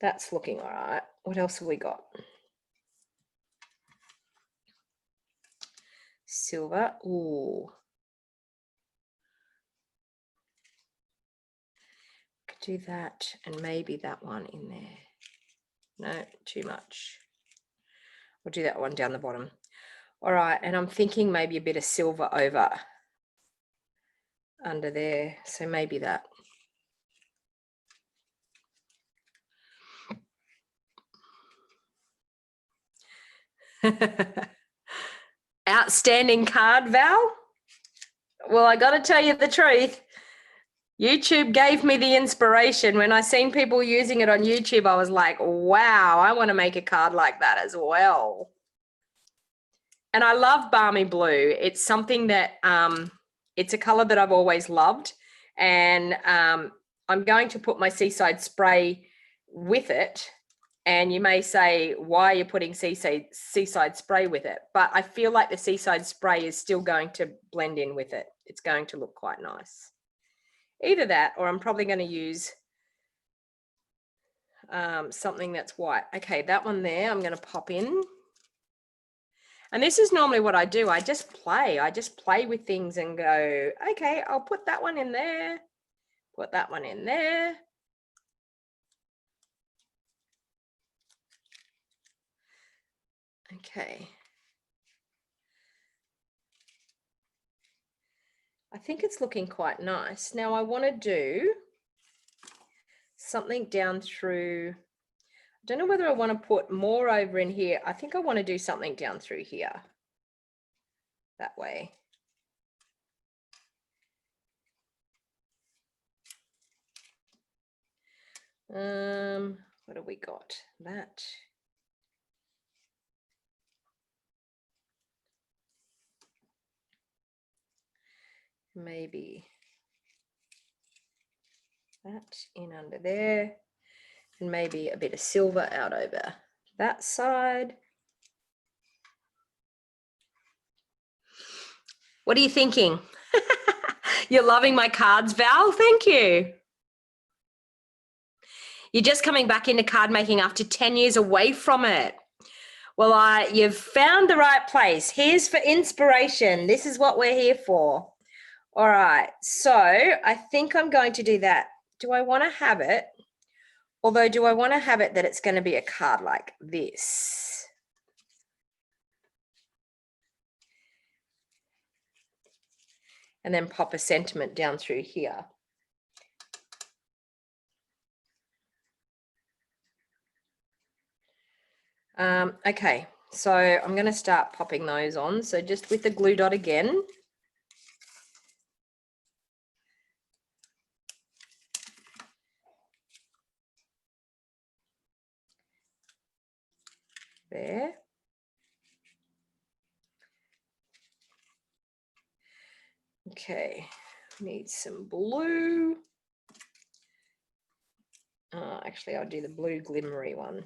That's looking all right. What else have we got? Silver. Ooh. Could do that and maybe that one in there. No, too much. We'll do that one down the bottom. All right, and I'm thinking maybe a bit of silver over under there. So maybe that. Outstanding card, Val. Well, I got to tell you the truth. YouTube gave me the inspiration. When I seen people using it on YouTube, I was like, wow, I want to make a card like that as well. And I love balmy blue. It's something that, it's a color that I've always loved. And I'm going to put my Seaside spray with it. And you may say, why are you putting Seaside spray with it? But I feel like the Seaside spray is still going to blend in with it. It's going to look quite nice. Either that, or I'm probably going to use something that's white. Okay, that one there, I'm going to pop in. And this is normally what I do. I just play with things and go, okay, I'll put that one in there. Put that one in there. Okay. I think it's looking quite nice. Now I want to do something down through, I don't know whether I want to put more over in here. I think I want to do something down through here. That way. What have we got? That. Maybe that in under there, and maybe a bit of silver out over that side. What are you thinking? You're loving my cards, Val? Thank you. You're just coming back into card making after 10 years away from it. Well, you've found the right place. Here's for inspiration. This is what we're here for. All right, so I think I'm going to do that. Do I want to have it? Although, do I want to have it that it's going to be a card like this? And then pop a sentiment down through here. Okay, so I'm going to start popping those on. So just with the glue dot again. There. Okay, need some blue. Actually, I'll do the blue glimmery one.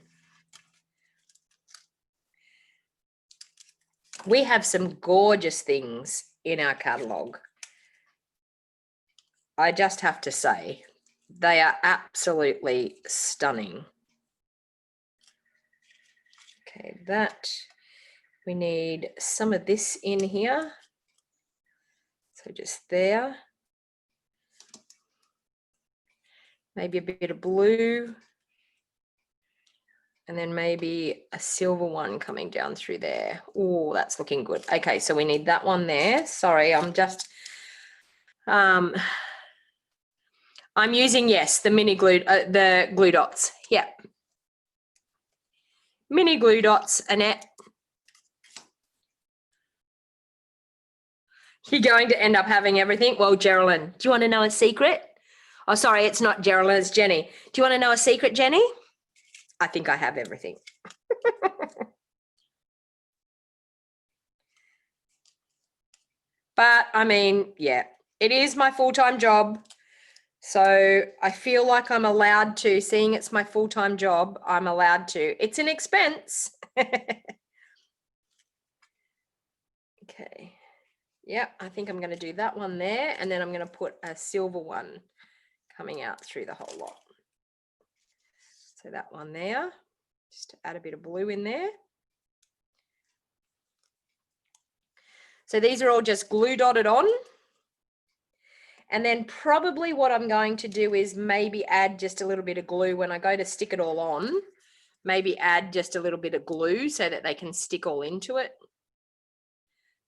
We have some gorgeous things in our catalogue. I just have to say, they are absolutely stunning. Okay, that, we need some of this in here. So just there. Maybe a bit of blue. And then maybe a silver one coming down through there. Oh, that's looking good. Okay, so we need that one there. Sorry, I'm just, I'm using, yes, the mini glue, the glue dots. Yeah. Mini glue dots, Annette. You're going to end up having everything. Well, Geraldine, do you want to know a secret? Oh, sorry, it's not Geraldine, it's Jenny. Do you want to know a secret, Jenny? I think I have everything. But I mean, yeah, it is my full-time job. So I feel like I'm allowed to, seeing it's my full-time job, I'm allowed to. It's an expense. Yep, I think I'm going to do that one there, and then I'm going to put a silver one coming out through the whole lot. So that one there, just to add a bit of blue in there. So these are all just glue dotted on. And then probably what I'm going to do is maybe add just a little bit of glue when I go to stick it all on. Maybe add just a little bit of glue so that they can stick all into it.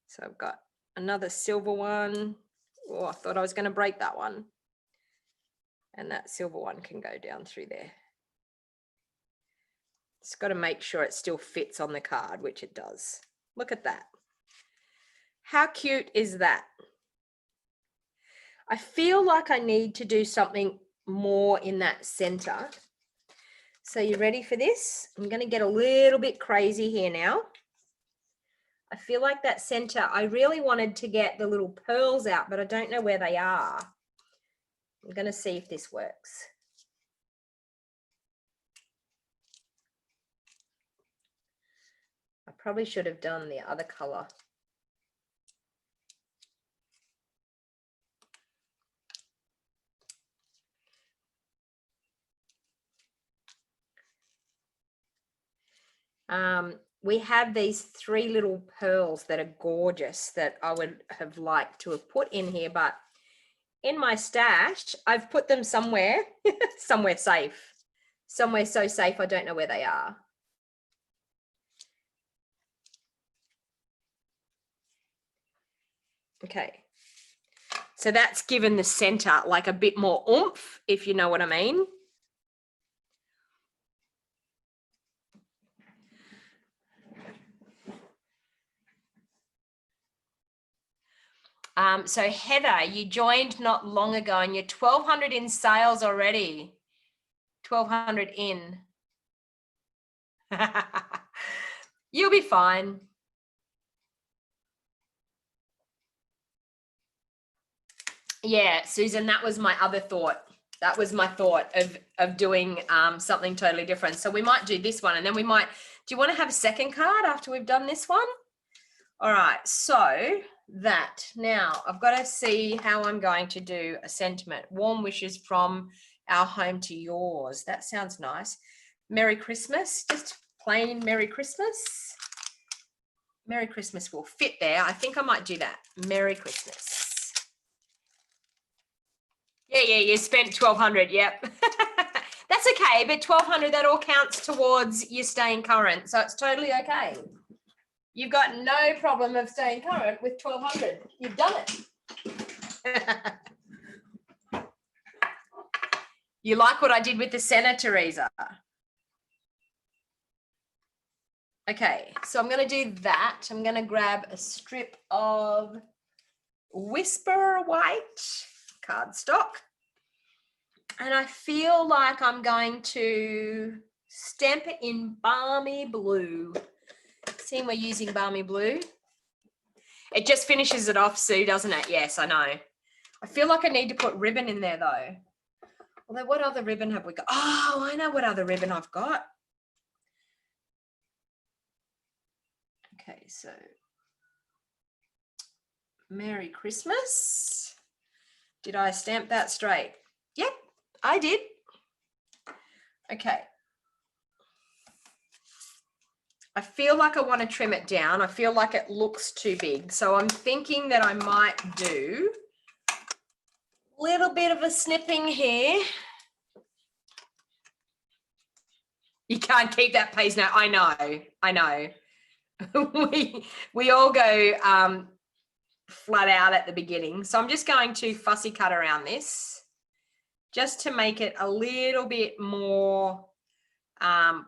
So I've got another silver one. Oh, I thought I was going to break that one. And that silver one can go down through there. It's got to make sure it still fits on the card, which it does. Look at that. How cute is that? I feel like I need to do something more in that center. So you ready for this? I'm going to get a little bit crazy here now. I feel like that center, I really wanted to get the little pearls out, but I don't know where they are. I'm going to see if this works. I probably should have done the other color. We have these 3 little pearls that are gorgeous that I would have liked to have put in here, but in my stash, I've put them somewhere, somewhere safe, somewhere so safe I don't know where they are. Okay, so that's given the center like a bit more oomph, if you know what I mean. So Heather, you joined not long ago and you're 1,200 in sales already. 1,200 in. You'll be fine. Yeah, Susan, that was my other thought. That was my thought of doing something totally different. So we might do this one and then we might, do you want to have a second card after we've done this one? All right, so that now I've got to see how I'm going to do a sentiment. Warm wishes from our home to yours. That sounds nice. Merry Christmas, just plain Merry Christmas. Merry Christmas will fit there. I think I might do that. Merry Christmas. Yeah, you spent 1,200. Yep. That's okay, but 1,200, that all counts towards you staying current. So it's totally okay. You've got no problem of staying current with 1,200. You've done it. You like what I did with the center, Teresa? Okay, so I'm going to do that. I'm going to grab a strip of Whisper White cardstock. And I feel like I'm going to stamp it in Balmy Blue. Seeing we're using Balmy Blue. It just finishes it off, Sue, doesn't it? Yes, I know. I feel like I need to put ribbon in there though. Although what other ribbon have we got? Oh, I know what other ribbon I've got. Okay, so Merry Christmas. Did I stamp that straight? Yep, I did. Okay. I feel like I want to trim it down. I feel like it looks too big. So I'm thinking that I might do a little bit of a snipping here. You can't keep that pace now. I know. we all go flat out at the beginning. So I'm just going to fussy cut around this just to make it a little bit more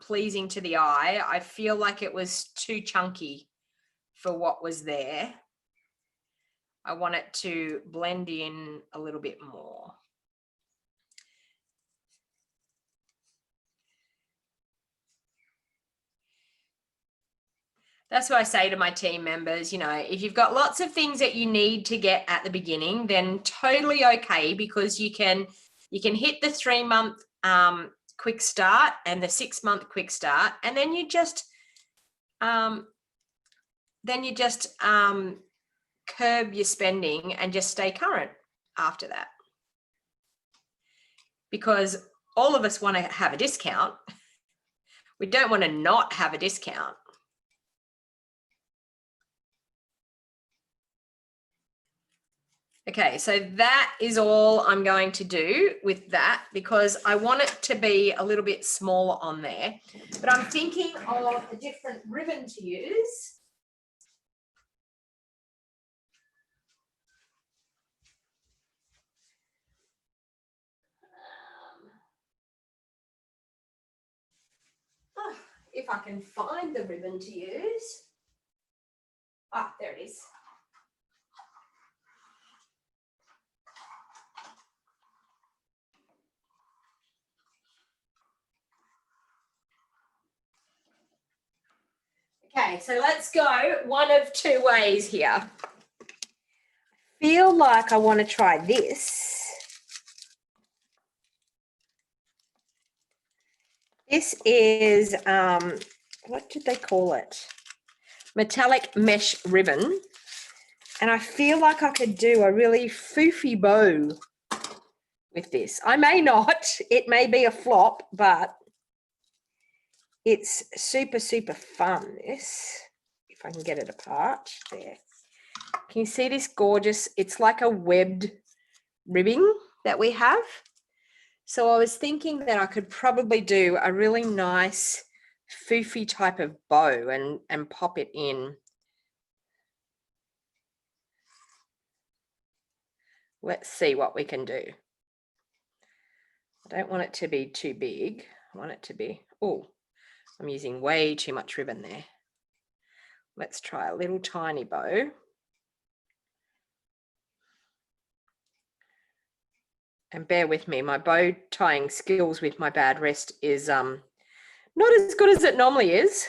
pleasing to the eye. I feel like it was too chunky for what was there. I want it to blend in a little bit more. That's what I say to my team members, you know, if you've got lots of things that you need to get at the beginning, then totally okay, because you can hit the 3-month quick start and the 6-month quick start, and then you just curb your spending and just stay current after that. Because all of us want to have a discount. We don't want to not have a discount. Okay, so that is all I'm going to do with that because I want it to be a little bit smaller on there. But I'm thinking of a different ribbon to use. If I can find the ribbon to use. Ah, there it is. Okay, so let's go one of two ways here. I feel like I want to try this. This is, what did they call it? Metallic mesh ribbon. And I feel like I could do a really foofy bow with this. I may not, it may be a flop, but it's super, super fun, this. If I can get it apart, there. Can you see this gorgeous, it's like a webbed ribbing that we have. So I was thinking that I could probably do a really nice foofy type of bow and pop it in. Let's see what we can do. I don't want it to be too big. I want it to be, oh, I'm using way too much ribbon there. Let's try a little tiny bow. And bear with me, my bow tying skills with my bad wrist is not as good as it normally is.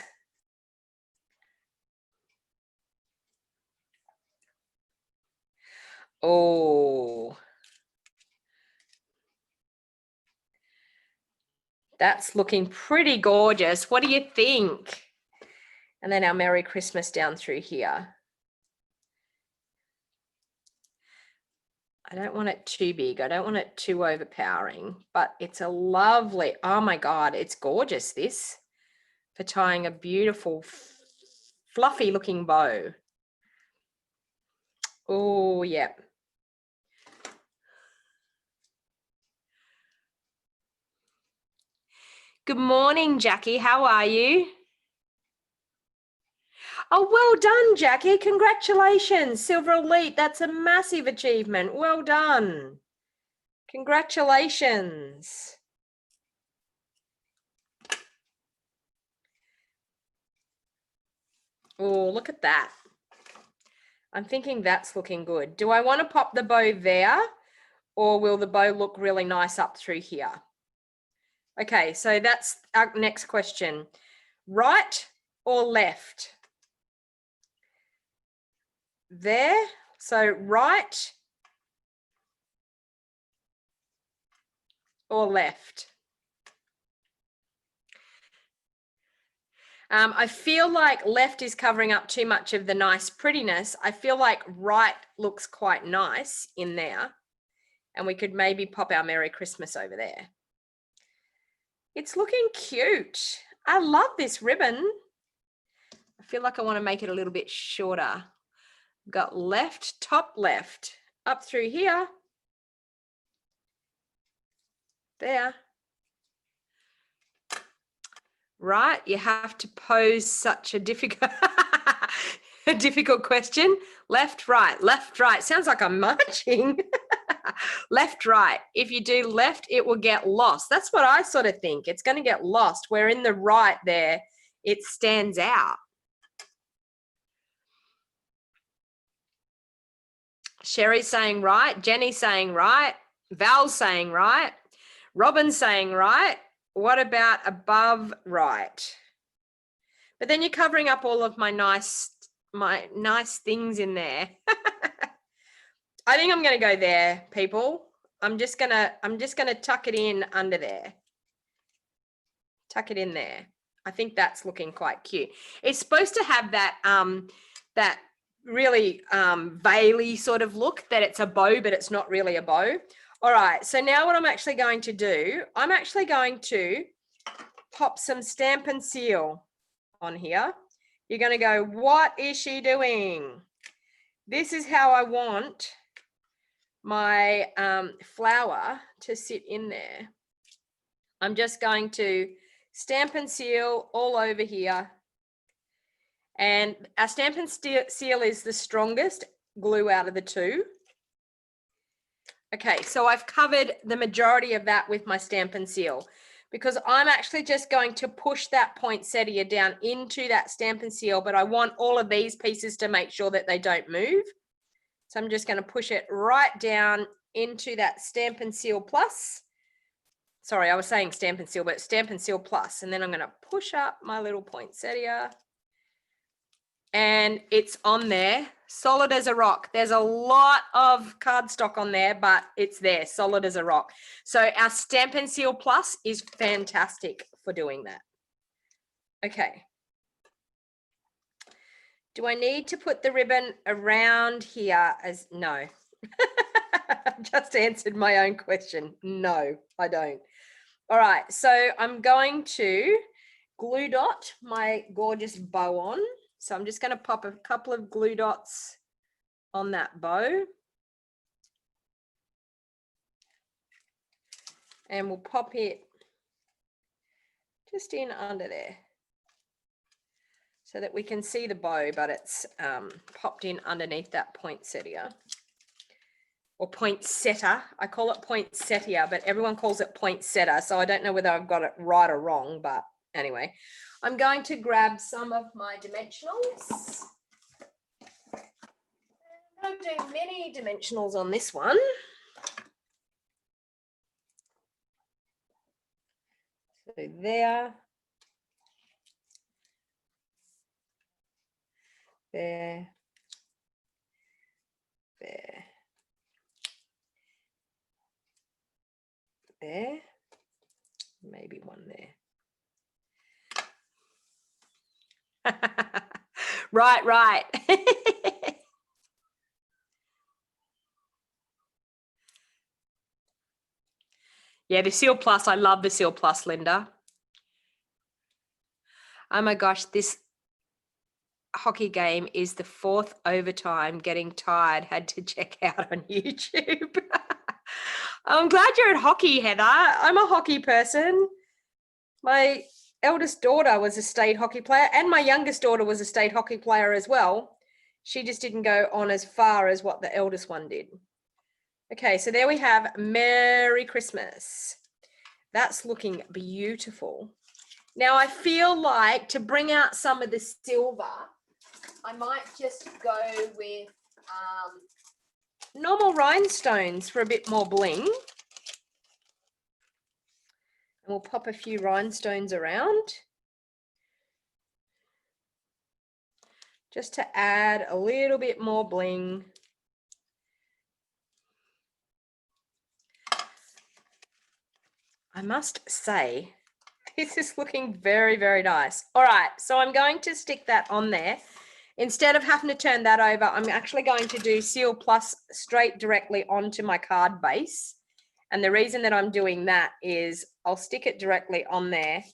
Oh, that's looking pretty gorgeous. What do you think? And then our Merry Christmas down through here. I don't want it too big. I don't want it too overpowering, but it's a lovely, oh my God, it's gorgeous, this, for tying a beautiful, fluffy looking bow. Oh, yeah. Good morning, Jackie. How are you? Oh, well done, Jackie. Congratulations. Silver Elite. That's a massive achievement. Well done. Congratulations. Oh, look at that. I'm thinking that's looking good. Do I want to pop the bow there, or will the bow look really nice up through here? Okay, so that's our next question. Right or left? There. So right or left? I feel like left is covering up too much of the nice prettiness. I feel like right looks quite nice in there. And we could maybe pop our Merry Christmas over there. It's looking cute. I love this ribbon. I feel like I want to make it a little bit shorter. Got left, top left, up through here. There. Right, you have to pose such a difficult a difficult question. Left, right, left, right. Sounds like I'm marching. Left, right. If you do left, it will get lost. That's what I sort of think. It's going to get lost. Where in the right there, it stands out. Sherry's saying right. Jenny's saying right. Val's saying right. Robin's saying right. What about above right? But then you're covering up all of my nice things in there. I think I'm going to go there, people. I'm just going to tuck it in under there. Tuck it in there. I think that's looking quite cute. It's supposed to have that that really veil-y sort of look, that it's a bow, but it's not really a bow. All right, so now what I'm actually going to do, I'm actually going to pop some Stampin' Seal on here. You're going to go, what is she doing? This is how I want my flower to sit in there. I'm just going to Stampin' Seal all over here. And our Stampin' Seal is the strongest glue out of the two. Okay, so I've covered the majority of that with my Stampin' Seal, because I'm actually just going to push that poinsettia down into that Stampin' Seal, but I want all of these pieces to make sure that they don't move. So I'm just going to push it right down into that Stampin' Seal Plus. Sorry, I was saying Stampin' Seal, but Stampin' Seal Plus. And then I'm going to push up my little poinsettia. And it's on there, solid as a rock. There's a lot of cardstock on there, but it's there, solid as a rock. So our Stampin' Seal Plus is fantastic for doing that. Okay. Do I need to put the ribbon around here as, no. Just answered my own question. No, I don't. All right, so I'm going to glue dot my gorgeous bow on. So I'm just going to pop a couple of glue dots on that bow. And we'll pop it just in under there so that we can see the bow, but it's popped in underneath that poinsettia. Or poinsettia. I call it poinsettia, but everyone calls it poinsettia. So I don't know whether I've got it right or wrong, but anyway. I'm going to grab some of my dimensionals. I'm going to do many dimensionals on this one. So there. There. There. There. Maybe one there. Right. Yeah, the Seal Plus, I love the Seal Plus, Linda. Oh my gosh, this hockey game is the 4th overtime. Getting tired, had to check out on YouTube. I'm glad you're at hockey, Heather. I'm a hockey person. My eldest daughter was a state hockey player, and my youngest daughter was a state hockey player as well. She just didn't go on as far as what the eldest one did. Okay, so there we have Merry Christmas. That's looking beautiful. Now I feel like to bring out some of the silver, I might just go with normal rhinestones for a bit more bling. And we'll pop a few rhinestones around just to add a little bit more bling. I must say, this is looking very, very nice. All right, so I'm going to stick that on there. Instead of having to turn that over, I'm actually going to do Seal Plus straight directly onto my card base. And the reason that I'm doing that is I'll stick it directly on there.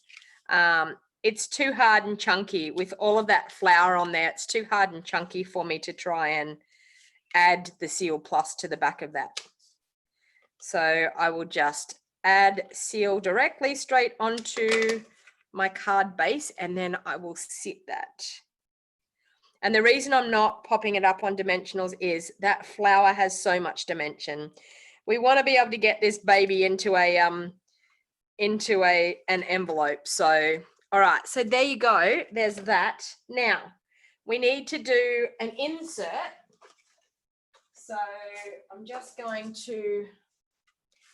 It's too hard and chunky with all of that flour on there. It's too hard and chunky for me to try and add the Seal Plus to the back of that. So I will just add seal directly straight onto my card base, and then I will sit that. And the reason I'm not popping it up on dimensionals is that flower has so much dimension. We want to be able to get this baby into an envelope. So, all right, so there you go. There's that. Now, we need to do an insert. So I'm just going to,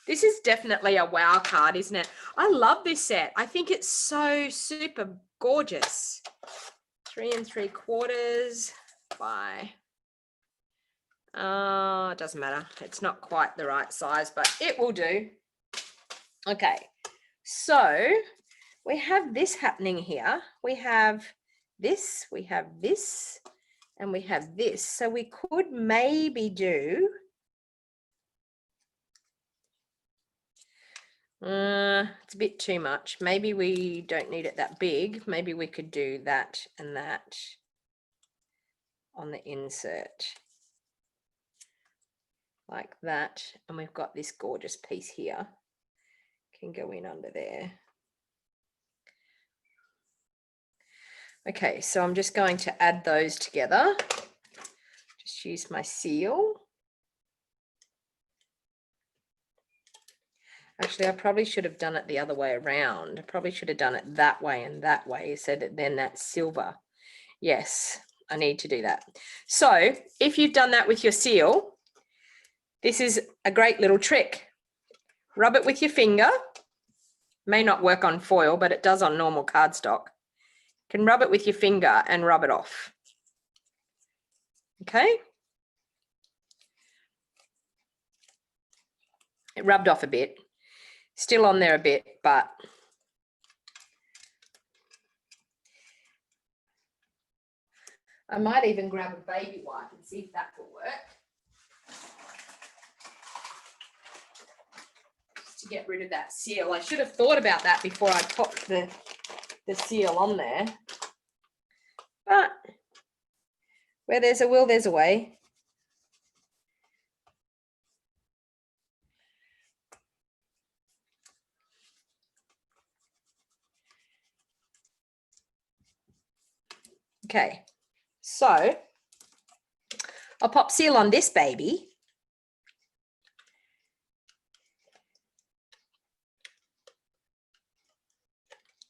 this is definitely a wow card, isn't it? I love this set. I think it's so super gorgeous. 3 3/4 by, it doesn't matter. It's not quite the right size, but it will do. Okay, so we have this happening here. We have this, And we have this. So we could maybe do, it's a bit too much. Maybe we don't need it that big. Maybe we could do that and that on the insert. Like that. And we've got this gorgeous piece here. Can go in under there. Okay, so I'm just going to add those together. Just use my seal. Actually, I probably should have done it the other way around. I probably should have done it that way and that way so that then that's silver. Yes, I need to do that. So if you've done that with your seal, this is a great little trick. Rub it with your finger. May not work on foil, but it does on normal cardstock. You can rub it with your finger and rub it off. Okay. It rubbed off a bit. Still on there a bit, but I might even grab a baby wipe and see if that will work. Just to get rid of that seal. I should have thought about that before I popped the seal on there. But where there's a will, there's a way. Okay, so I'll pop seal on this baby.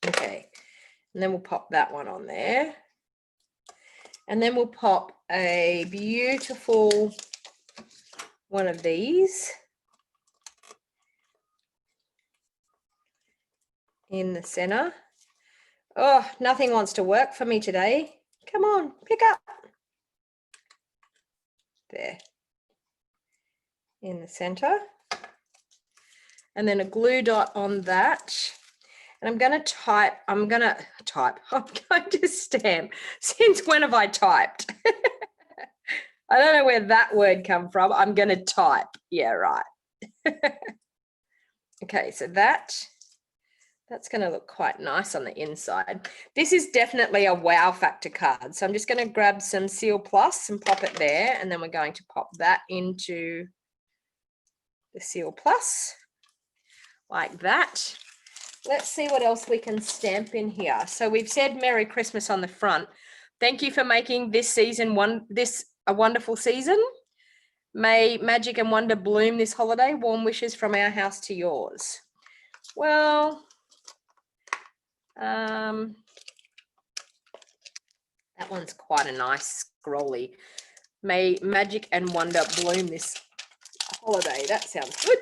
Okay, and then we'll pop that one on there. And then we'll pop a beautiful one of these in the center. Oh, nothing wants to work for me today. Come on, pick up. There. In the center. And then a glue dot on that. And I'm going to stamp. Since when have I typed? I don't know where that word come from. I'm going to type. Yeah, right. Okay, so that's going to look quite nice on the inside. This is definitely a wow factor card. So I'm just going to grab some Seal Plus and pop it there. And then we're going to pop that into the Seal Plus like that. Let's see what else we can stamp in here. So we've said Merry Christmas on the front. Thank you for making this season a wonderful season. May magic and wonder bloom this holiday. Warm wishes from our house to yours. Well, that one's quite a nice scrolly. May magic and wonder bloom this holiday. That sounds good.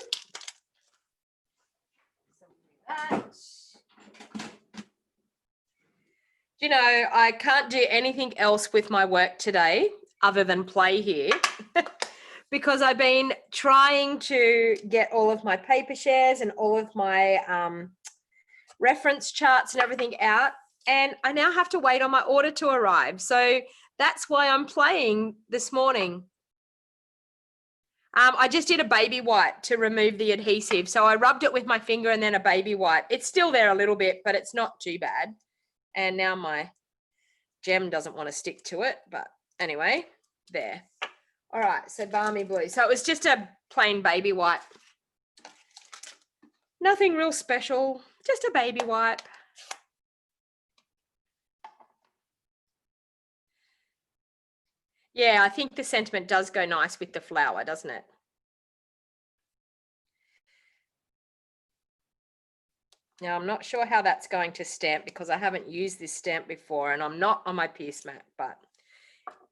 You know, I can't do anything else with my work today other than play here because I've been trying to get all of my paper shares and all of my reference charts and everything out, and I now have to wait on my order to arrive. So that's why I'm playing this morning. I just did a baby wipe to remove the adhesive. So I rubbed it with my finger and then a baby wipe. It's still there a little bit, but it's not too bad. And now my gem doesn't want to stick to it, but anyway, there. All right, so balmy blue. So it was just a plain baby wipe. Nothing real special, just a baby wipe. Yeah, I think the sentiment does go nice with the flower, doesn't it? Now, I'm not sure how that's going to stamp because I haven't used this stamp before and I'm not on my pierce mat, but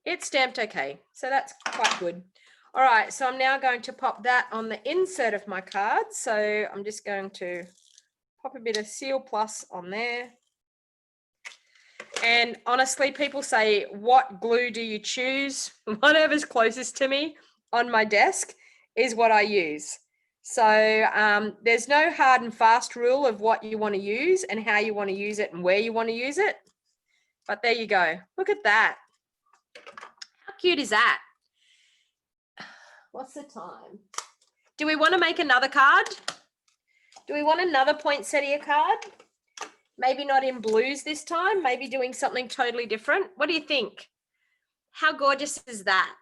it's stamped okay. So that's quite good. All right, so I'm now going to pop that on the insert of my card. So I'm just going to pop a bit of Seal Plus on there. And honestly, people say, what glue do you choose? Whatever's closest to me on my desk is what I use. So there's no hard and fast rule of what you want to use and how you want to use it and where you want to use it. But there you go. Look at that. cute is that? What's the time? Do we want to make another card? Do we want another poinsettia card? Maybe not in blues this time, maybe doing something totally different. What do you think? How gorgeous is that?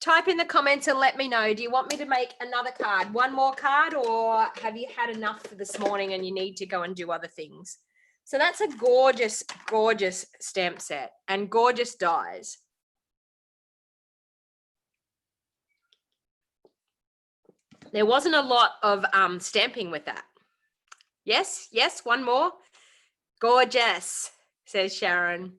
Type in the comments and let me know. Do you want me to make another card, one more card, or have you had enough for this morning and you need to go and do other things? So that's a gorgeous, gorgeous stamp set and gorgeous dies. There wasn't a lot of stamping with that. Yes, yes, one more. Gorgeous, says Sharon.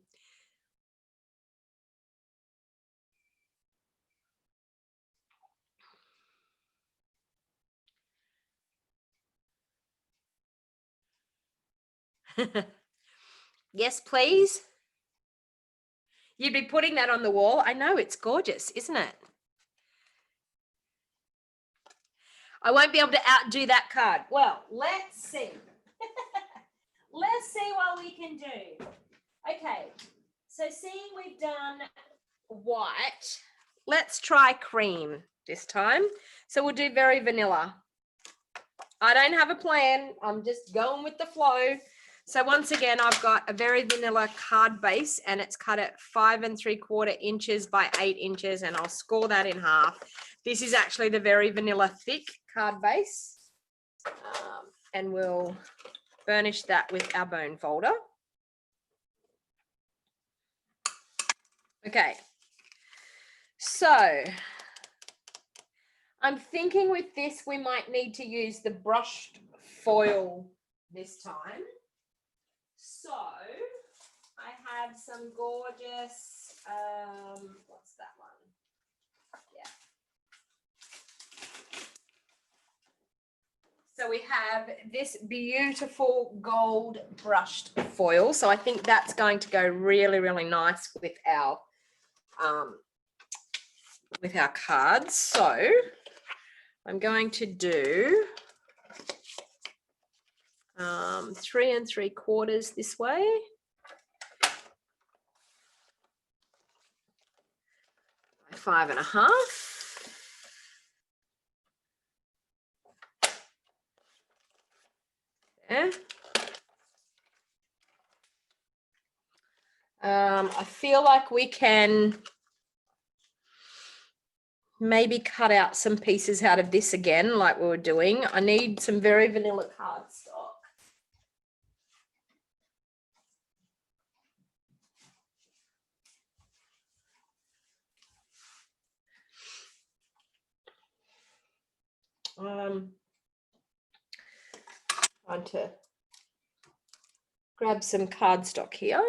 Yes, please. You'd be putting that on the wall. I know, it's gorgeous, isn't it? I won't be able to outdo that card. Well, let's see. Let's see what we can do. Okay, so seeing we've done white, let's try cream this time. So we'll do very vanilla. I don't have a plan. I'm just going with the flow. So once again, I've got a very vanilla card base and it's cut at 5 3/4 inches by 8 inches, and I'll score that in half. This is actually the very vanilla thick card base, and we'll burnish that with our bone folder. Okay, so I'm thinking with this we might need to use the brushed foil this time. So I have some gorgeous, what's that one? Yeah. So we have this beautiful gold brushed foil. So I think that's going to go really, really nice with our cards. So I'm going to do 3 3/4 this way. By 5 1/2. There. I feel like we can maybe cut out some pieces out of this again, like we were doing. I need some very vanilla cardstock. Trying to grab some cardstock here.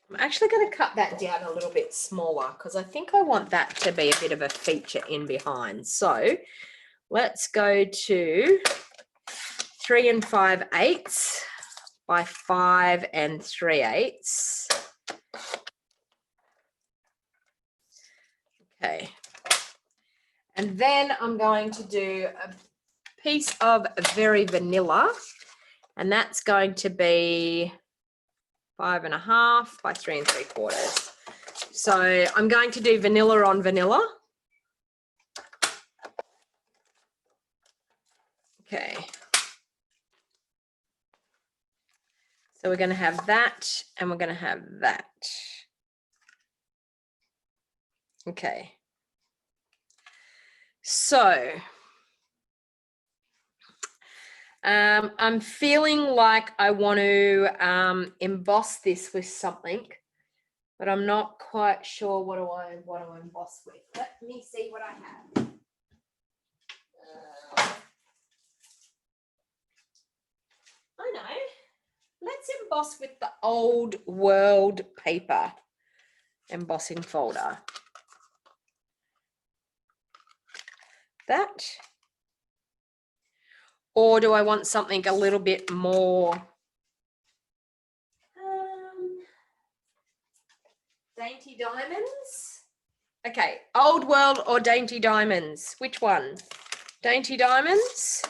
I'm actually going to cut that down a little bit smaller because I think I want that to be a bit of a feature in behind. So let's go to 3 5/8 by 5 3/8. Okay. And then I'm going to do a piece of very vanilla, and that's going to be 5 1/2 by 3 3/4. So I'm going to do vanilla on vanilla. Okay. So we're going to have that and we're going to have that. Okay. So I'm feeling like I want to emboss this with something, but I'm not quite sure what do I want to emboss with. Let me see what I have. I know. Let's emboss with the Old World paper embossing folder. That. Or do I want something a little bit more Dainty Diamonds? Okay, Old World or Dainty Diamonds? Which one? Dainty Diamonds.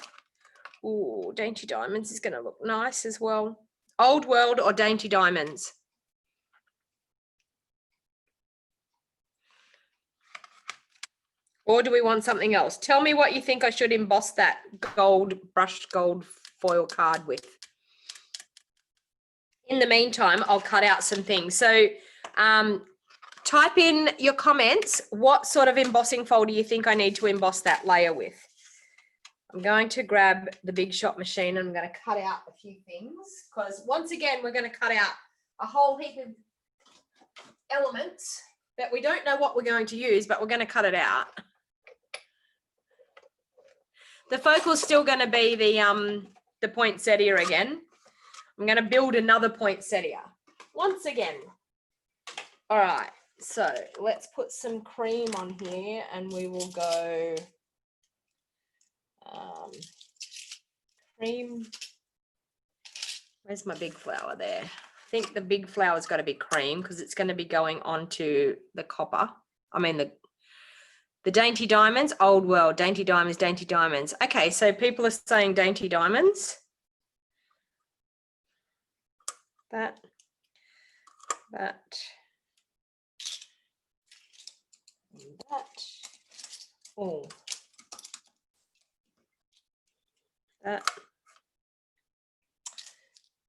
Ooh, Dainty Diamonds is going to look nice as well. Old World or Dainty Diamonds? Or do we want something else? Tell me what you think I should emboss that brushed gold foil card with. In the meantime, I'll cut out some things. So type in your comments. What sort of embossing folder you think I need to emboss that layer with? I'm going to grab the Big Shot machine and I'm going to cut out a few things because once again, we're going to cut out a whole heap of elements that we don't know what we're going to use, but we're going to cut it out. The focal is still going to be the poinsettia again. I'm going to build another poinsettia once again. All right, so let's put some cream on here and we will go cream. Where's my big flower there? I think the big flower's got to be cream because it's going to be going onto the copper. I mean the Dainty Diamonds, Old World, Dainty Diamonds, Dainty Diamonds. Okay, so people are saying Dainty Diamonds. That. Oh. That.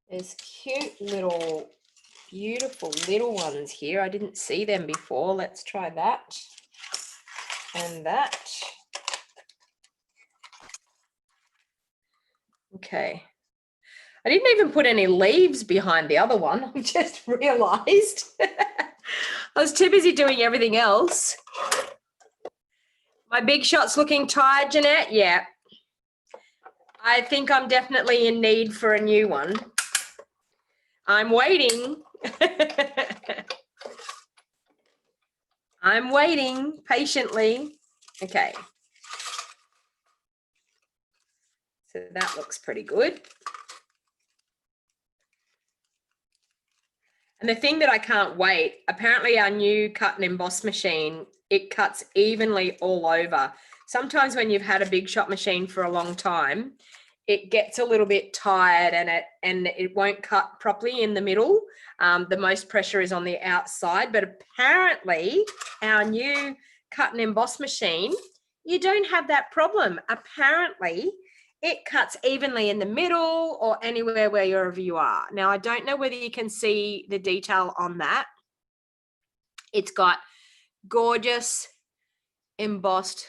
There's cute little, beautiful little ones here. I didn't see them before. Let's try that. And that. Okay. I didn't even put any leaves behind the other one. I just realized. I was too busy doing everything else. My Big Shot's looking tired, Jeanette. Yeah. I think I'm definitely in need for a new one. I'm waiting. I'm waiting patiently. Okay. So that looks pretty good. And the thing that I can't wait, apparently our new cut and emboss machine, it cuts evenly all over. Sometimes when you've had a Big Shot machine for a long time, it gets a little bit tired and it won't cut properly in the middle. The most pressure is on the outside, but apparently our new cut and emboss machine, you don't have that problem. Apparently it cuts evenly in the middle or anywhere wherever you are. Now, I don't know whether you can see the detail on that. It's got gorgeous embossed,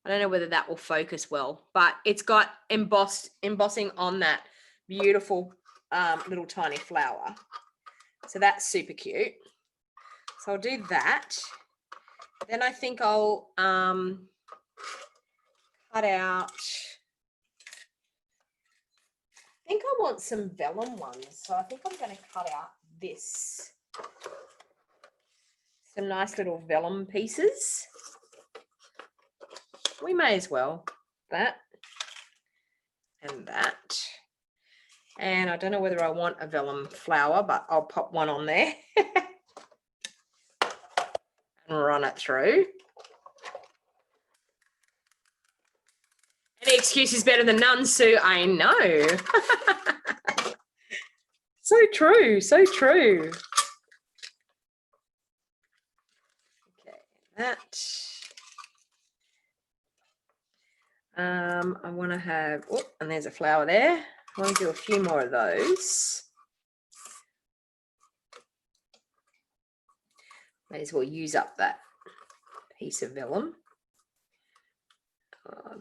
I don't know whether that will focus well, but it's got embossing on that beautiful little tiny flower. So that's super cute. So I'll do that. Then I think I'll cut out, I think I want some vellum ones. So I think I'm going to cut out this. Some nice little vellum pieces. We may as well. That and that. And I don't know whether I want a vellum flower, but I'll pop one on there and run it through. Any excuse is better than none, Sue. I know. So true, so true. Okay, that. I want to have, oh, and there's a flower there. I want to do a few more of those. May as well use up that piece of vellum.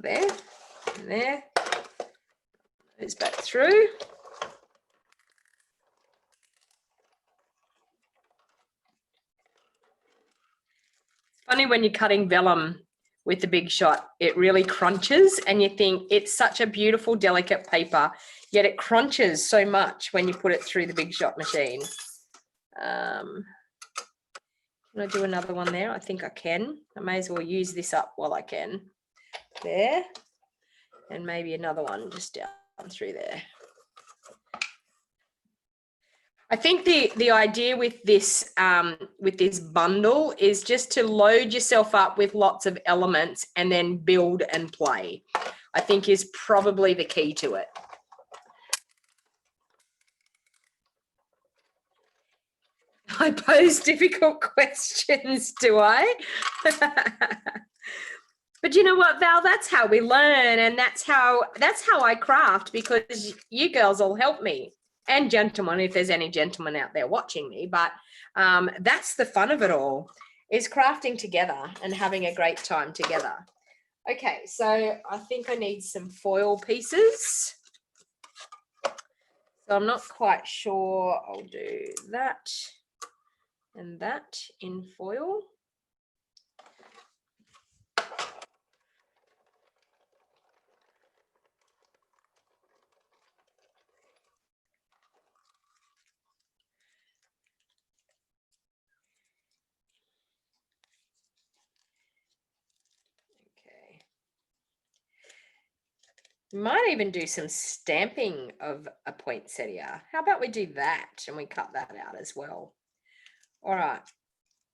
There, and there. Goes back through. It's funny when you're cutting vellum with the Big Shot, it really crunches and you think it's such a beautiful, delicate paper, yet it crunches so much when you put it through the Big Shot machine. Can I do another one there? I think I can. I may as well use this up while I can. There. And maybe another one just down through there. I think the idea with this bundle is just to load yourself up with lots of elements and then build and play. I think is probably the key to it. I pose difficult questions, do I? But you know what, Val, that's how we learn, and that's how I craft, because you girls all help me, and gentlemen, if there's any gentlemen out there watching me. But that's the fun of it all, is crafting together and having a great time together. Okay, so I think I need some foil pieces. So I'm not quite sure. I'll do that and that in foil. Might even do some stamping of a poinsettia. How about we do that and we cut that out as well? All right,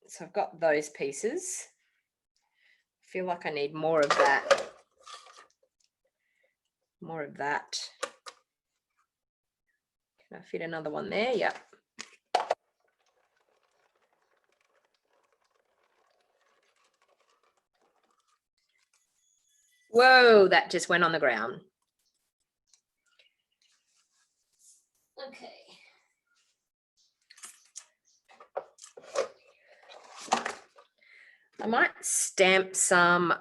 so I've got those pieces. I feel like I need more of that. More of that. Can I fit another one there? Yep. Whoa, that just went on the ground. Okay. I might stamp some.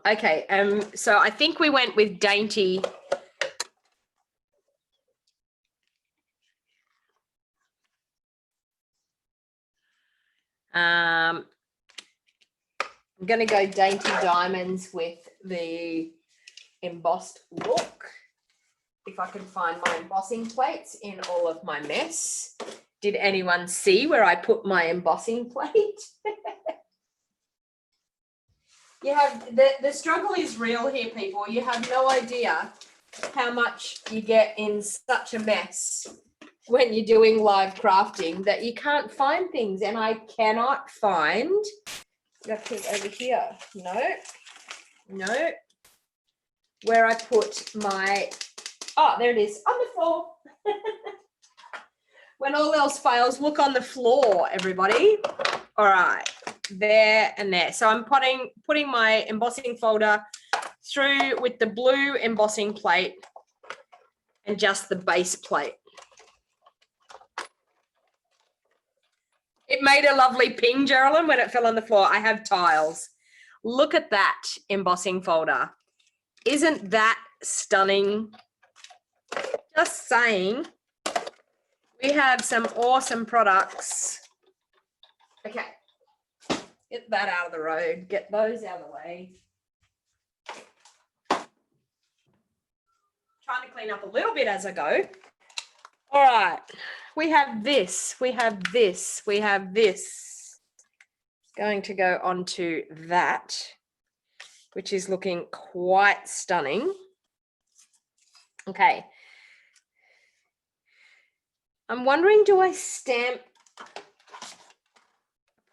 Okay, so I think we went with dainty. I'm going to go dainty diamonds with the embossed look. If I can find my embossing plates in all of my mess. Did anyone see where I put my embossing plate? You have the struggle is real here, people. You have no idea how much you get in such a mess when you're doing live crafting that you can't find things. And I cannot find. Did I put it over here? No. Where I put my. Oh, there it is, on the floor. When all else fails, look on the floor, everybody. All right, there and there. So I'm putting my embossing folder through with the blue embossing plate and just the base plate. It made a lovely ping, Geraldine, when it fell on the floor. I have tiles. Look at that embossing folder. Isn't that stunning? Just saying. We have some awesome products. Okay, get that out of the road. Get those out of the way. Trying to clean up a little bit as I go. All right, we have this. We have this. We have this. Going to go onto that, which is looking quite stunning. Okay. I'm wondering, do I stamp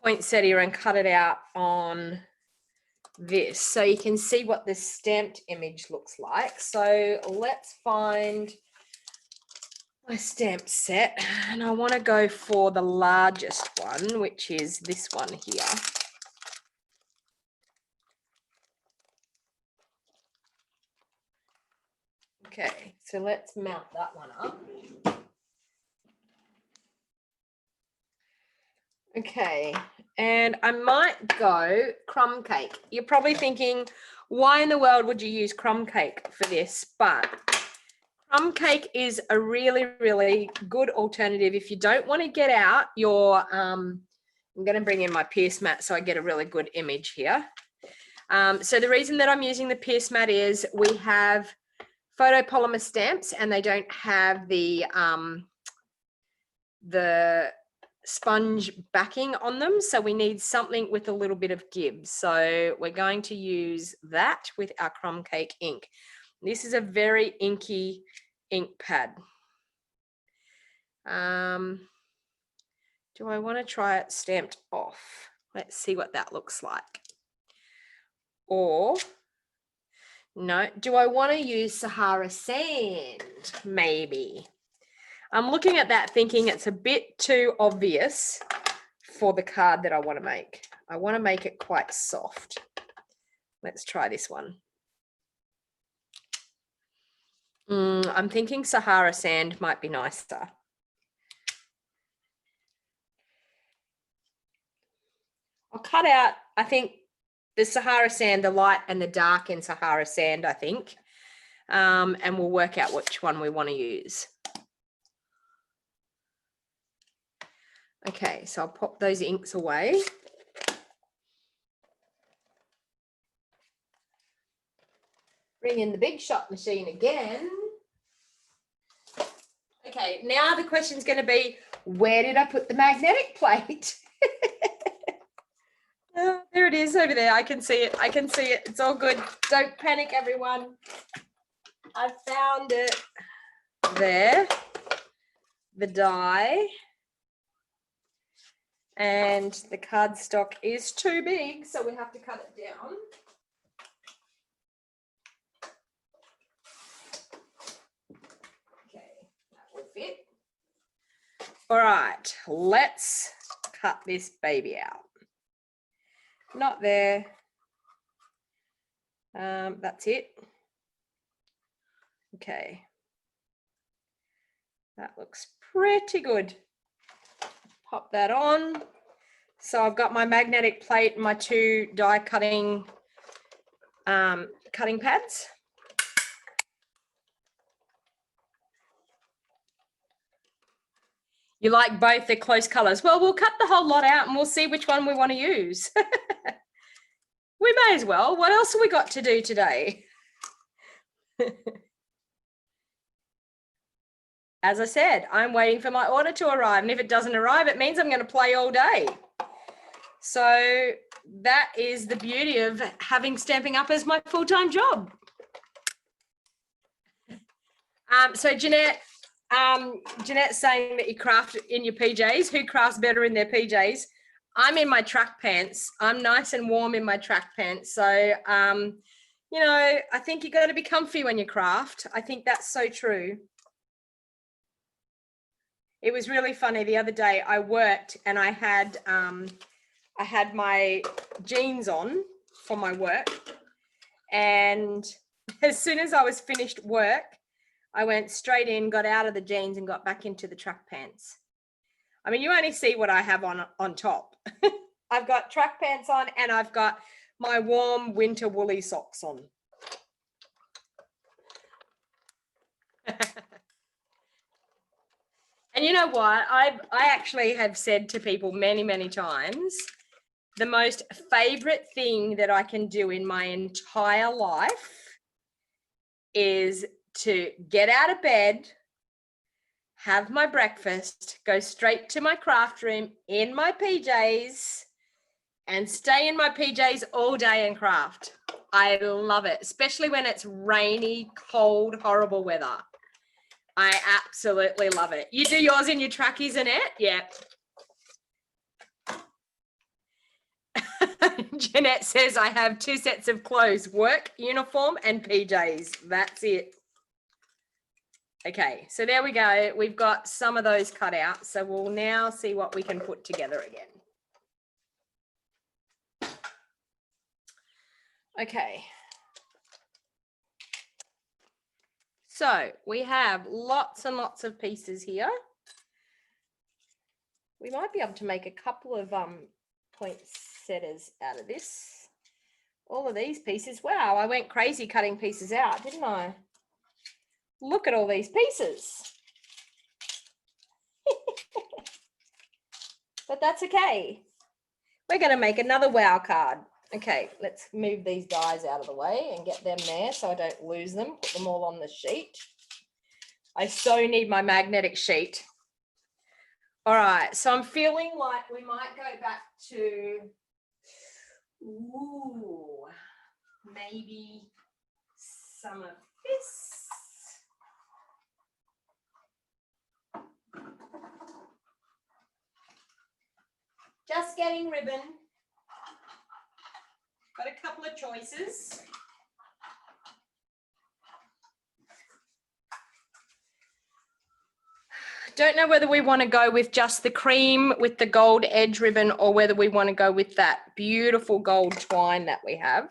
poinsettia and cut it out on this so you can see what the stamped image looks like? So let's find my stamp set, and I want to go for the largest one, which is this one here. Okay, so let's mount that one up. Okay, and I might go crumb cake. You're probably thinking, why in the world would you use crumb cake for this? But crumb cake is a really, really good alternative if you don't want to get out your, I'm going to bring in my pierce mat so I get a really good image here. So the reason that I'm using the pierce mat is we have photopolymer stamps and they don't have the sponge backing on them, so we need something with a little bit of give. So we're going to use that with our crumb cake ink. This is a very inky ink pad. Do I want to try it stamped off? Let's see what that looks like. Or, no, do I want to use Sahara sand? Maybe. I'm looking at that thinking it's a bit too obvious for the card that I want to make. I want to make it quite soft. Let's try this one. I'm thinking Sahara sand might be nicer. I'll cut out, I think, the Sahara sand, the light and the dark in Sahara sand, I think. And we'll work out which one we want to use. Okay, so I'll pop those inks away. Bring in the big shot machine again. Okay, now the question's going to be, where did I put the magnetic plate? Oh, there it is over there. I can see it. I can see it. It's all good. Don't panic, everyone. I found it. There. The die. And the cardstock is too big, so we have to cut it down. Okay, that will fit. All right, let's cut this baby out. Not there. That's it. Okay. That looks pretty good. Pop that on. So I've got my magnetic plate and my two die cutting cutting pads. You like both, they're close colors. Well, we'll cut the whole lot out and we'll see which one we want to use. We may as well. What else have we got to do today? As I said, I'm waiting for my order to arrive. And if it doesn't arrive, it means I'm going to play all day. So that is the beauty of having Stamping Up as my full-time job. So Jeanette, Jeanette's saying that you craft in your PJs. Who crafts better in their PJs? I'm in my track pants. I'm nice and warm in my track pants. So, you know, I think you got to be comfy when you craft. I think that's so true. It was really funny. The other day I worked and I had my jeans on for my work. And as soon as I was finished work, I went straight in, got out of the jeans and got back into the track pants. I mean, you only see what I have on top. I've got track pants on and I've got my warm winter woolly socks on. And you know what? I actually have said to people many, many times, the most favorite thing that I can do in my entire life is to get out of bed, have my breakfast, go straight to my craft room in my PJs and stay in my PJs all day and craft. I love it, especially when it's rainy, cold, horrible weather. I absolutely love it. You do yours in your trackies, Annette? Yeah. Jeanette says I have 2 sets of clothes, work uniform and PJs. That's it. Okay, so there we go. We've got some of those cut out. So we'll now see what we can put together again. Okay. So we have lots and lots of pieces here. We might be able to make a couple of poinsettias out of this. All of these pieces. Wow, I went crazy cutting pieces out, didn't I? Look at all these pieces. But that's okay. We're going to make another wow card. Okay, let's move these dies out of the way and get them there so I don't lose them. Put them all on the sheet. I so need my magnetic sheet. All right, so I'm feeling like we might go back to, maybe some of this. just getting ribbon. Got a couple of choices. Don't know whether we want to go with just the cream with the gold edge ribbon or whether we want to go with that beautiful gold twine that we have.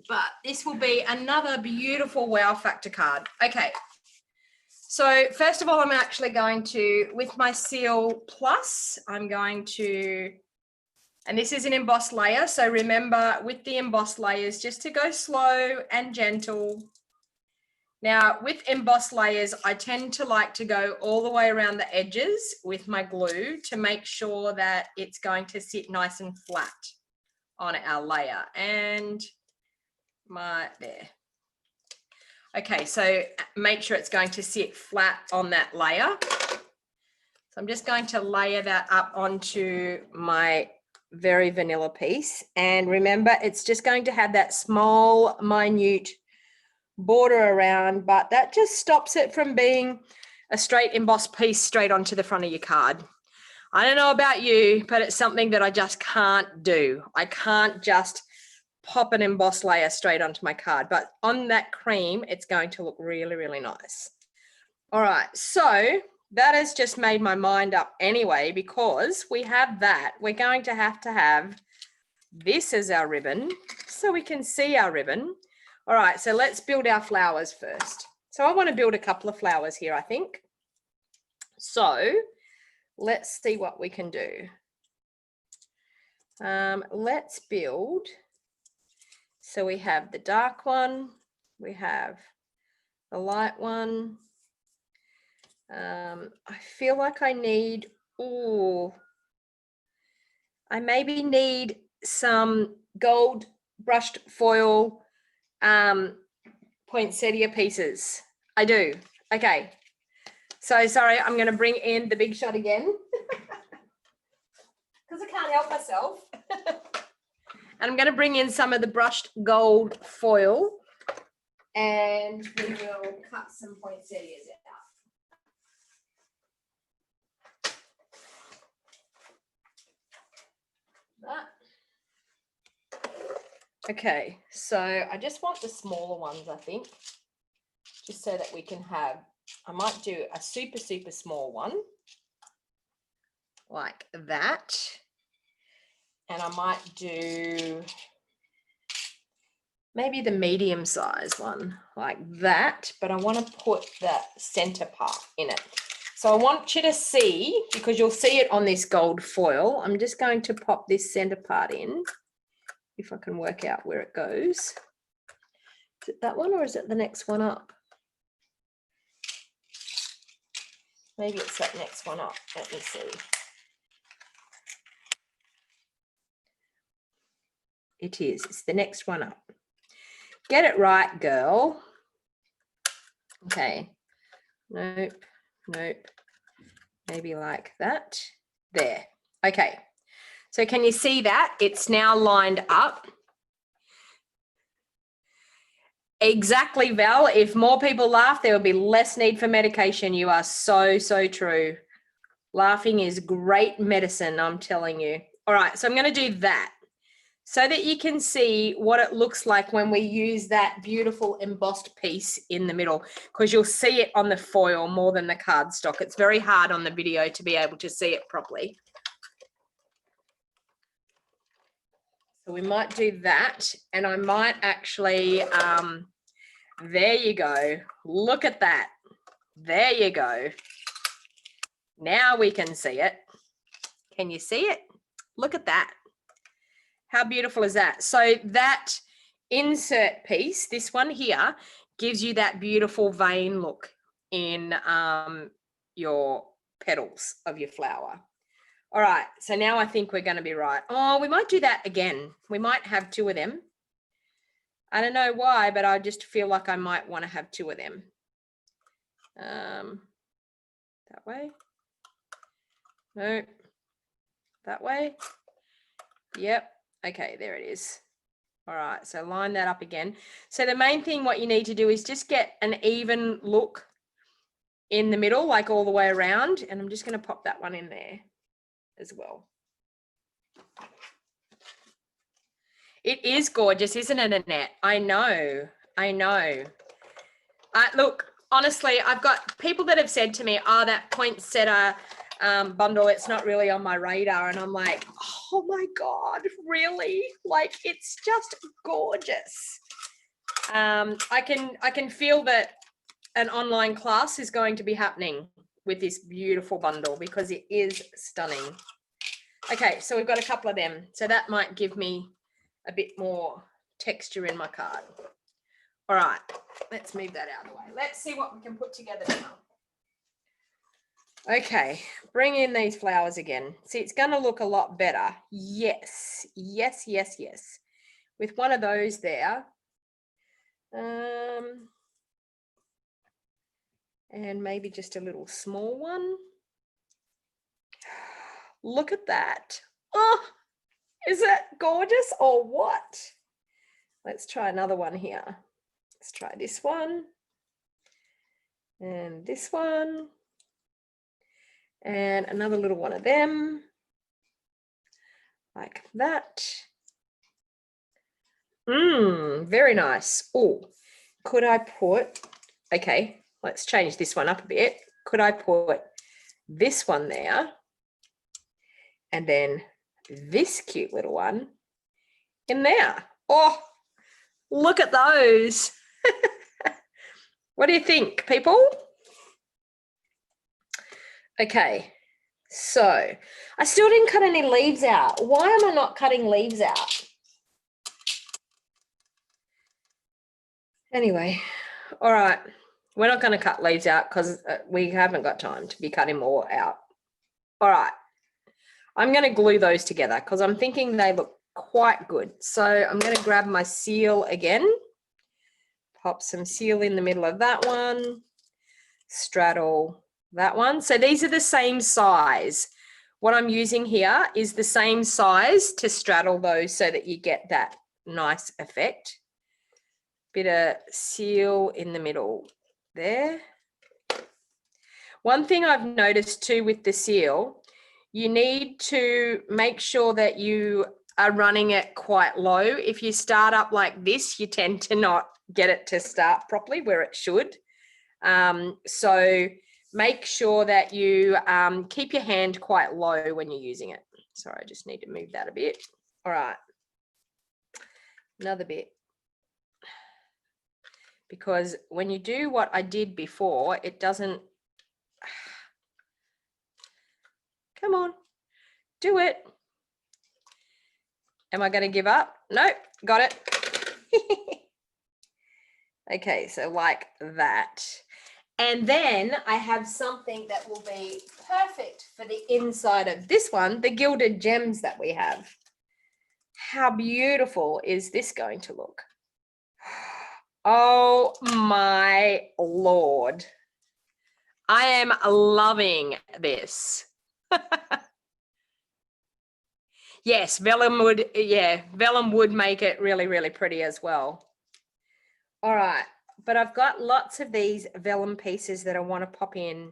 But this will be another beautiful wow factor card. Okay. So first of all, I'm actually going to, with my Seal Plus, I'm going to, and this is an embossed layer. So remember with the embossed layers, just to go slow and gentle. Now with embossed layers, I tend to like to go all the way around the edges with my glue to make sure that it's going to sit nice and flat on our layer. And there. Okay, so make sure it's going to sit flat on that layer. So I'm just going to layer that up onto my very vanilla piece. And remember, it's just going to have that small, minute border around, but that just stops it from being a straight embossed piece straight onto the front of your card. I don't know about you, but it's something that I just can't do. I can't just pop an embossed layer straight onto my card, but on that cream, it's going to look really, really nice. All right, so that has just made my mind up anyway, because we have that. We're going to have this as our ribbon so we can see our ribbon. All right, so let's build our flowers first. So I want to build a couple of flowers here, I think. So let's see what we can do. Let's build. So we have the dark one, we have the light one. I feel like I need, I maybe need some gold brushed foil poinsettia pieces. I do. Okay. So sorry, I'm going to bring in the big shot again because I can't help myself. And I'm going to bring in some of the brushed gold foil and we will cut some poinsettias out. Okay, so I just want the smaller ones, I think, just so that we can have, I might do a super, super small one like that. And I might do maybe the medium size one like that, but I want to put the center part in it. So I want you to see, because you'll see it on this gold foil, I'm just going to pop this center part in, if I can work out where it goes. Is it that one or is it the next one up? Maybe it's that next one up. Let me see. It is. It's the next one up. Get it right, girl. Okay. Nope. Nope. Maybe like that. There. Okay. So can you see that? It's now lined up. Exactly, Val. If more people laugh, there will be less need for medication. You are so, so true. Laughing is great medicine, I'm telling you. All right, so I'm going to do that so that you can see what it looks like when we use that beautiful embossed piece in the middle, because you'll see it on the foil more than the cardstock. It's very hard on the video to be able to see it properly. So we might do that, and I might actually, there you go. Look at that. There you go. Now we can see it. Can you see it? Look at that. How beautiful is that? So that insert piece, this one here, gives you that beautiful vein look in your petals of your flower. All right, so now I think we're going to be right. Oh, we might do that again. We might have two of them. I don't know why, but I just feel like I might want to have two of them. That way. No, that way. Yep. Okay, there it is. All right, so line that up again. So the main thing what you need to do is just get an even look in the middle, like all the way around. And I'm just going to pop that one in there as well. It is gorgeous, isn't it, Annette? I know. Look, honestly, I've got people that have said to me, oh, that poinsettia bundle, it's not really on my radar. And I'm like, oh my God, really? Like, it's just gorgeous. I can feel that an online class is going to be happening with this beautiful bundle because it is stunning. Okay, so we've got a couple of them. So that might give me a bit more texture in my card. All right, let's move that out of the way. Let's see what we can put together now. Okay, bring in these flowers again. See, it's going to look a lot better. Yes. With one of those there. And maybe just a little small one. Look at that. Oh, is it gorgeous or what? Let's try another one here. Let's try this one. And this one. And another little one of them. Like that. Very nice. Oh, could I put, okay, let's change this one up a bit. Could I put this one there? And then this cute little one in there. Oh, look at those. What do you think, people? Okay, so I still didn't cut any leaves out. Why am I not cutting leaves out? Anyway, all right. We're not going to cut leaves out because we haven't got time to be cutting more out. All right. I'm going to glue those together because I'm thinking they look quite good. So I'm going to grab my seal again, pop some seal in the middle of that one, straddle that one. So these are the same size. What I'm using here is the same size to straddle those so that you get that nice effect. Bit of seal in the middle there. One thing I've noticed too with the seal, you need to make sure that you are running it quite low. If you start up like this, you tend to not get it to start properly where it should. So make sure that you keep your hand quite low when you're using it. Sorry, I just need to move that a bit. All right, another bit. Because when you do what I did before, it doesn't, come on, do it. Am I going to give up? Nope, got it. Okay, so like that. And then I have something that will be perfect for the inside of this one, the gilded gems that we have. How beautiful is this going to look? Oh my Lord. I am loving this. Yes, vellum would, yeah, vellum would make it really, really pretty as well. All right, but I've got lots of these vellum pieces that I want to pop in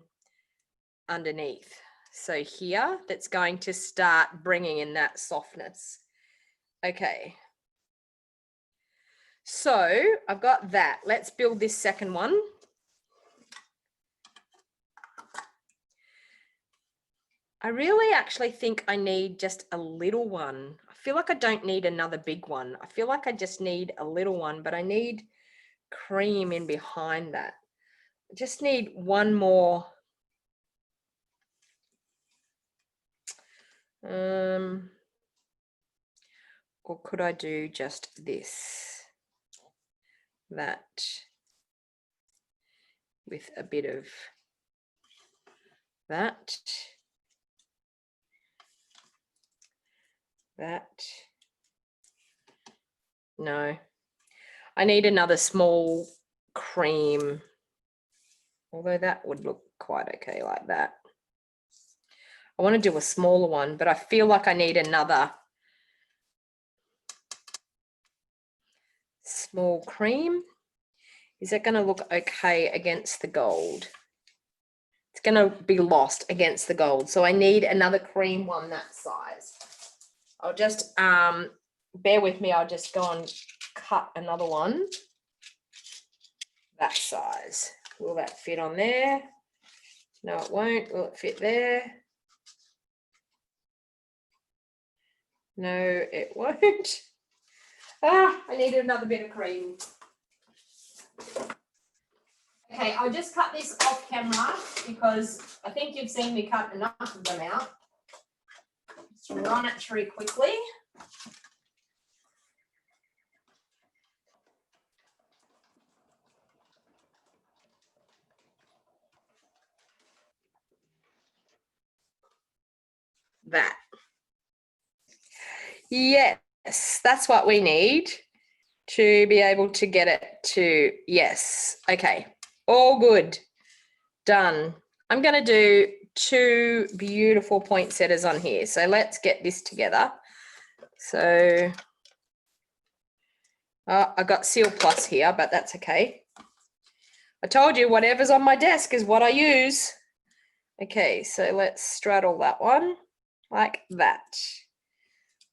underneath. So here, that's going to start bringing in that softness. Okay. So I've got that. Let's build this second one. I really actually think I need just a little one. I feel like I don't need another big one. I feel like I just need a little one, but I need cream in behind that. I just need one more. Or could I do just this? That with a bit of that. That. No, I need another small cream, although that would look quite okay like that. I want to do a smaller one, but I feel like I need another small cream. Is that going to look okay against the gold? going to be lost against the gold. So I need another cream one that size. I'll just, bear with me. I'll just go and cut another one that size. Will that fit on there? No, it won't. Will it fit there? No, it won't. I need another bit of cream. Okay, I'll just cut this off camera because I think you've seen me cut enough of them out. Just run it through quickly. That. Yes, that's what we need to be able to get it to, yes. Okay, all good, done. I'm going to do 2 beautiful poinsettias on here. So let's get this together. So I got Seal Plus here, but that's okay. I told you whatever's on my desk is what I use. Okay, so let's straddle that one like that.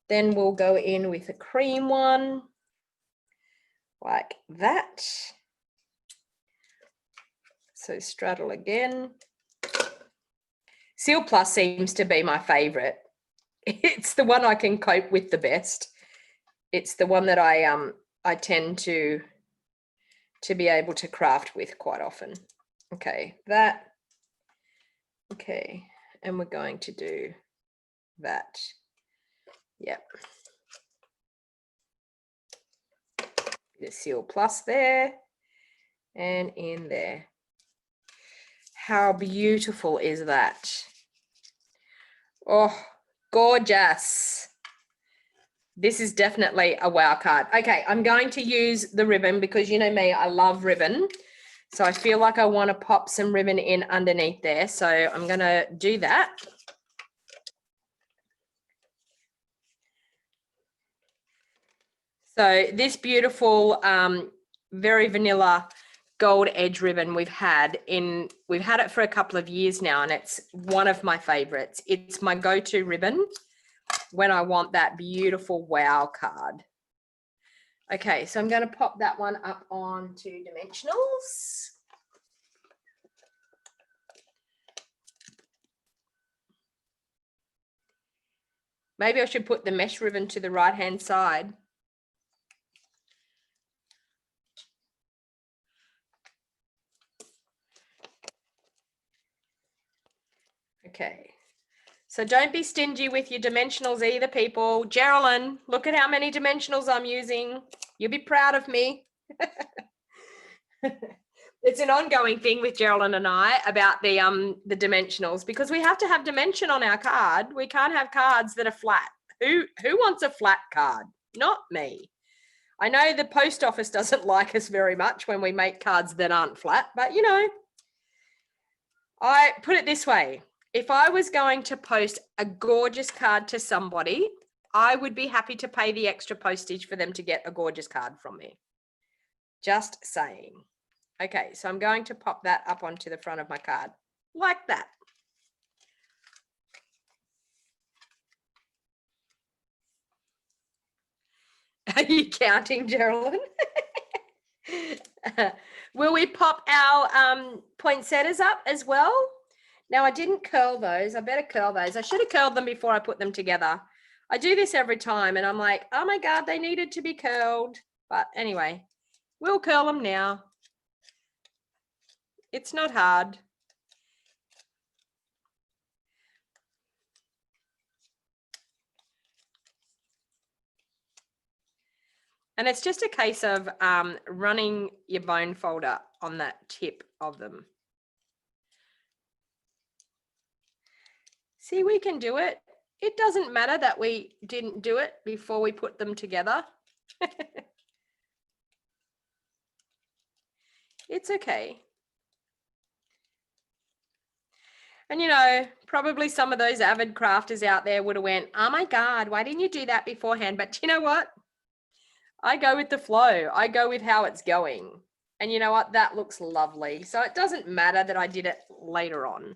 Then we'll go in with a cream one like that. So straddle again. Seal Plus seems to be my favorite. It's the one I can cope with the best. It's the one that I tend to be able to craft with quite often. Okay, that. Okay, and we're going to do that. Yep. The Seal Plus there and in there. How beautiful is that? Oh, gorgeous. This is definitely a wow card. Okay, I'm going to use the ribbon because you know me, I love ribbon. So I feel like I want to pop some ribbon in underneath there. So I'm going to do that. So this beautiful, very vanilla gold edge ribbon we've had it for a couple of years now, and it's one of my favorites. It's my go-to ribbon when I want that beautiful wow card. Okay, so I'm going to pop that one up onto dimensionals. Maybe I should put the mesh ribbon to the right-hand side. Okay, so don't be stingy with your dimensionals either, people. Geraldine, look at how many dimensionals I'm using. You'll be proud of me. It's an ongoing thing with Geraldine and I about the dimensionals, because we have to have dimension on our card. We can't have cards that are flat. Who wants a flat card? Not me. I know the post office doesn't like us very much when we make cards that aren't flat, but you know, I put it this way. If I was going to post a gorgeous card to somebody, I would be happy to pay the extra postage for them to get a gorgeous card from me. Just saying. Okay, so I'm going to pop that up onto the front of my card like that. Are you counting, Geraldine? Will we pop our poinsettias up as well? Now, I didn't curl those. I better curl those. I should have curled them before I put them together. I do this every time and I'm like, oh my God, they needed to be curled. But anyway, we'll curl them now. It's not hard. And it's just a case of running your bone folder on that tip of them. See, we can do it. It doesn't matter that we didn't do it before we put them together. It's okay. And, you know, probably some of those avid crafters out there would have went, oh my God, why didn't you do that beforehand? But you know what? I go with the flow. I go with how it's going. And you know what? That looks lovely. So it doesn't matter that I did it later on.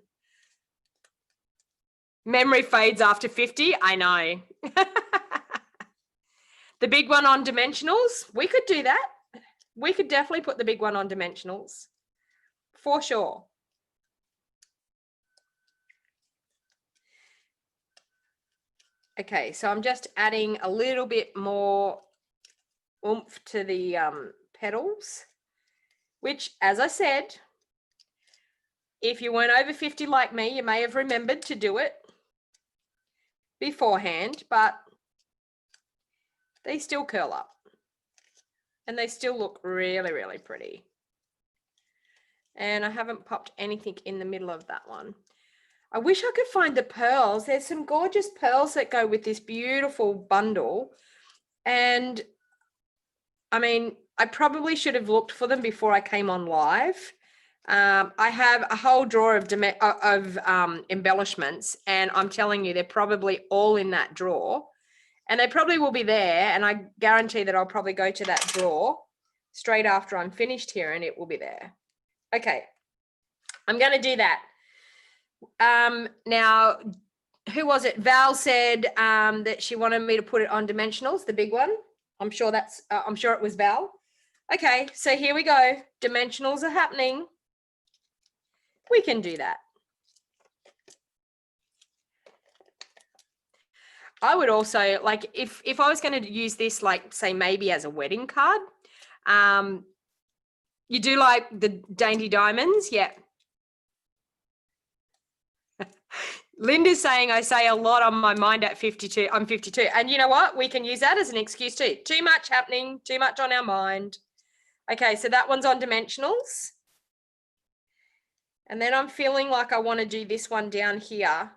Memory fades after 50. I know. The big one on dimensionals. We could do that. We could definitely put the big one on dimensionals for sure. Okay, so I'm just adding a little bit more oomph to the petals, which, as I said, if you weren't over 50 like me, you may have remembered to do it beforehand, but they still curl up and they still look really, really pretty. And I haven't popped anything in the middle of that one. I wish I could find the pearls. There's some gorgeous pearls that go with this beautiful bundle. And I mean, I probably should have looked for them before I came on live. I have a whole drawer of embellishments, and I'm telling you, they're probably all in that drawer, and they probably will be there. And I guarantee that I'll probably go to that drawer straight after I'm finished here, and it will be there. Okay, I'm going to do that. Now, who was it? Val said that she wanted me to put it on dimensionals, the big one. I'm sure it was Val. Okay, so here we go. Dimensionals are happening. We can do that. I would also, like, if I was going to use this, like, say, maybe as a wedding card, you do like the dainty diamonds? Yeah. Linda's saying I say a lot on my mind at 52. I'm 52. And you know what? We can use that as an excuse too. Too much happening, too much on our mind. Okay, so that one's on dimensionals. And then I'm feeling like I want to do this one down here.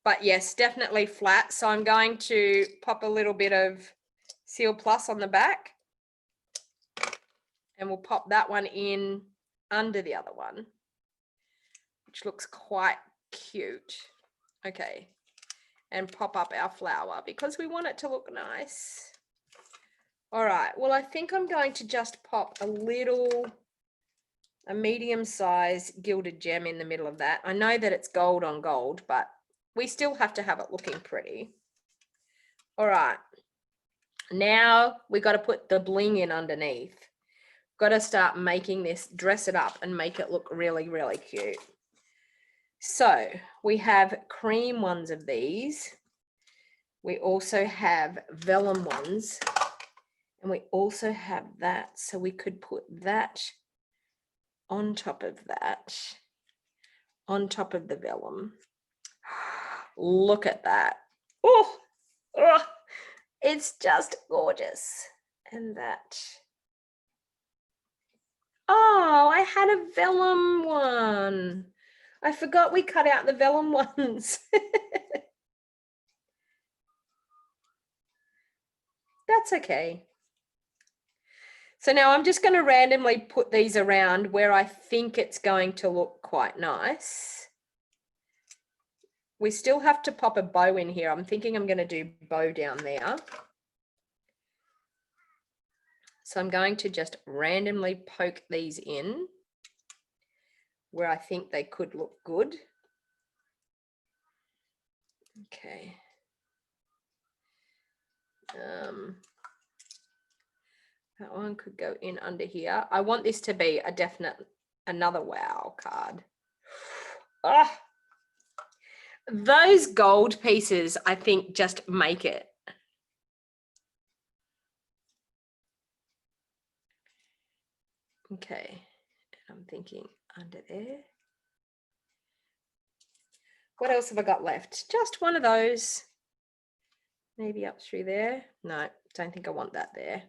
But yes, definitely flat. So I'm going to pop a little bit of Seal Plus on the back. And we'll pop that one in under the other one, which looks quite cute. Okay, and pop up our flower because we want it to look nice. All right, well, I think I'm going to just pop a medium size gilded gem in the middle of that. I know that it's gold on gold, but we still have to have it looking pretty. All right, now we got to put the bling in underneath. Got to start making this, dress it up and make it look really, really cute. So we have cream ones of these. We also have vellum ones, and we also have that. So we could put that on top of that, on top of the vellum. Look at that. Oh, it's just gorgeous. And that. Oh, I had a vellum one. I forgot we cut out the vellum ones. That's okay. So now I'm just going to randomly put these around where I think it's going to look quite nice. We still have to pop a bow in here. I'm thinking I'm going to do bow down there. So I'm going to just randomly poke these in where I think they could look good. Okay. That one could go in under here. I want this to be a definite, another wow card. Oh, those gold pieces, I think, just make it. Okay, I'm thinking under there. What else have I got left? Just one of those. Maybe up through there. No, don't think I want that there.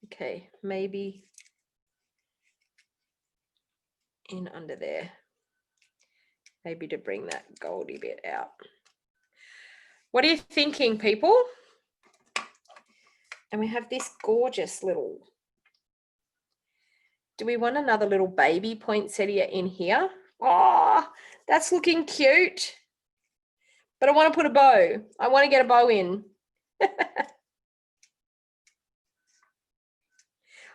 Okay, maybe in under there. Maybe to bring that goldy bit out. What are you thinking, people? And we have this gorgeous little, do we want another little baby poinsettia in here? Oh, that's looking cute. But I want to put a bow. I want to get a bow in.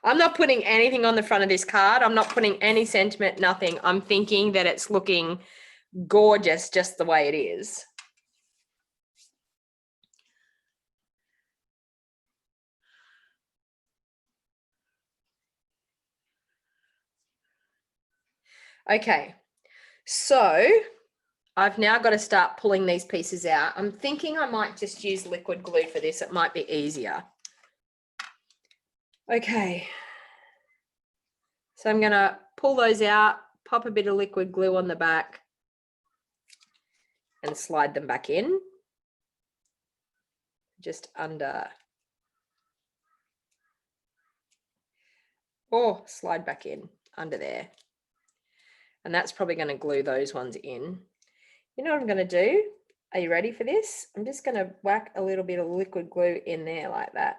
I'm not putting anything on the front of this card. I'm not putting any sentiment, nothing. I'm thinking that it's looking gorgeous just the way it is. Okay, so I've now got to start pulling these pieces out. I'm thinking I might just use liquid glue for this. It might be easier. Okay, so I'm going to pull those out, pop a bit of liquid glue on the back and slide them back in, just under, or slide back in under there. And that's probably going to glue those ones in. You know what I'm going to do? Are you ready for this? I'm just going to whack a little bit of liquid glue in there like that.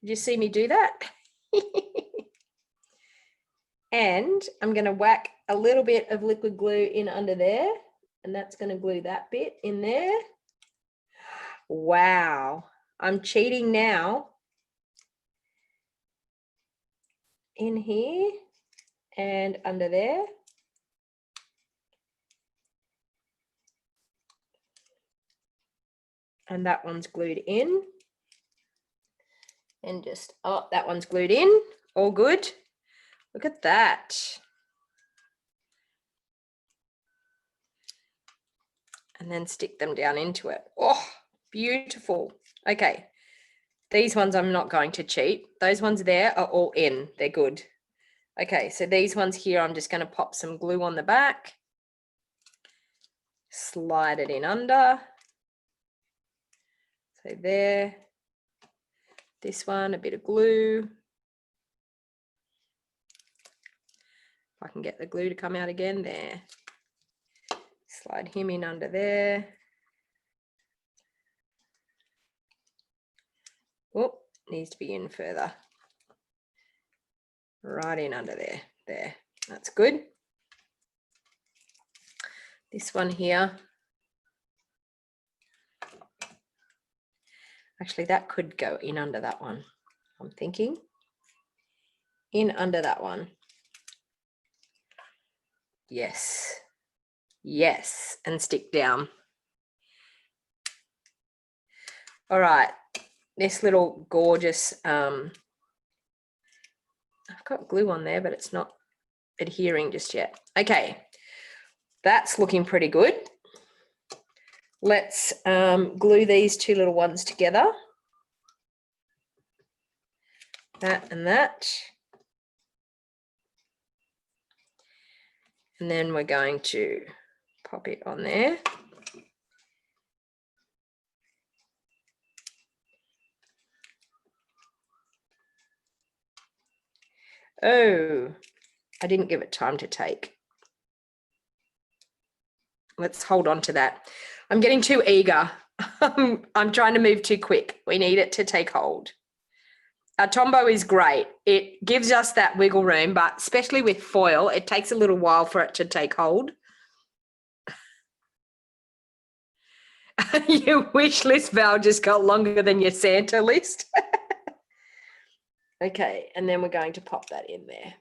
Did you see me do that? And I'm going to whack a little bit of liquid glue in under there, and that's going to glue that bit in there. Wow, I'm cheating now. In here and under there. And that one's glued in. And just, oh, that one's glued in. All good. Look at that. And then stick them down into it. Oh, beautiful. Okay. These ones I'm not going to cheat. Those ones there are all in. They're good. Okay, so these ones here, I'm just going to pop some glue on the back. Slide it in under. So there. This one, a bit of glue. If I can get the glue to come out again, there. Slide him in under there. Oh, needs to be in further. Right in under there. There, that's good. This one here. Actually, that could go in under that one. I'm thinking. In under that one. Yes. Yes, and stick down. All right, this little gorgeous, I've got glue on there, but it's not adhering just yet. Okay, that's looking pretty good. Let's glue these two little ones together. That and that. And then we're going to pop it on there. Oh, I didn't give it time to take. Let's hold on to that. I'm getting too eager. I'm trying to move too quick. We need it to take hold. Our Tombow is great. It gives us that wiggle room, but especially with foil, it takes a little while for it to take hold. Your wish list, Val, just got longer than your Santa list. Okay, and then we're going to pop that in there.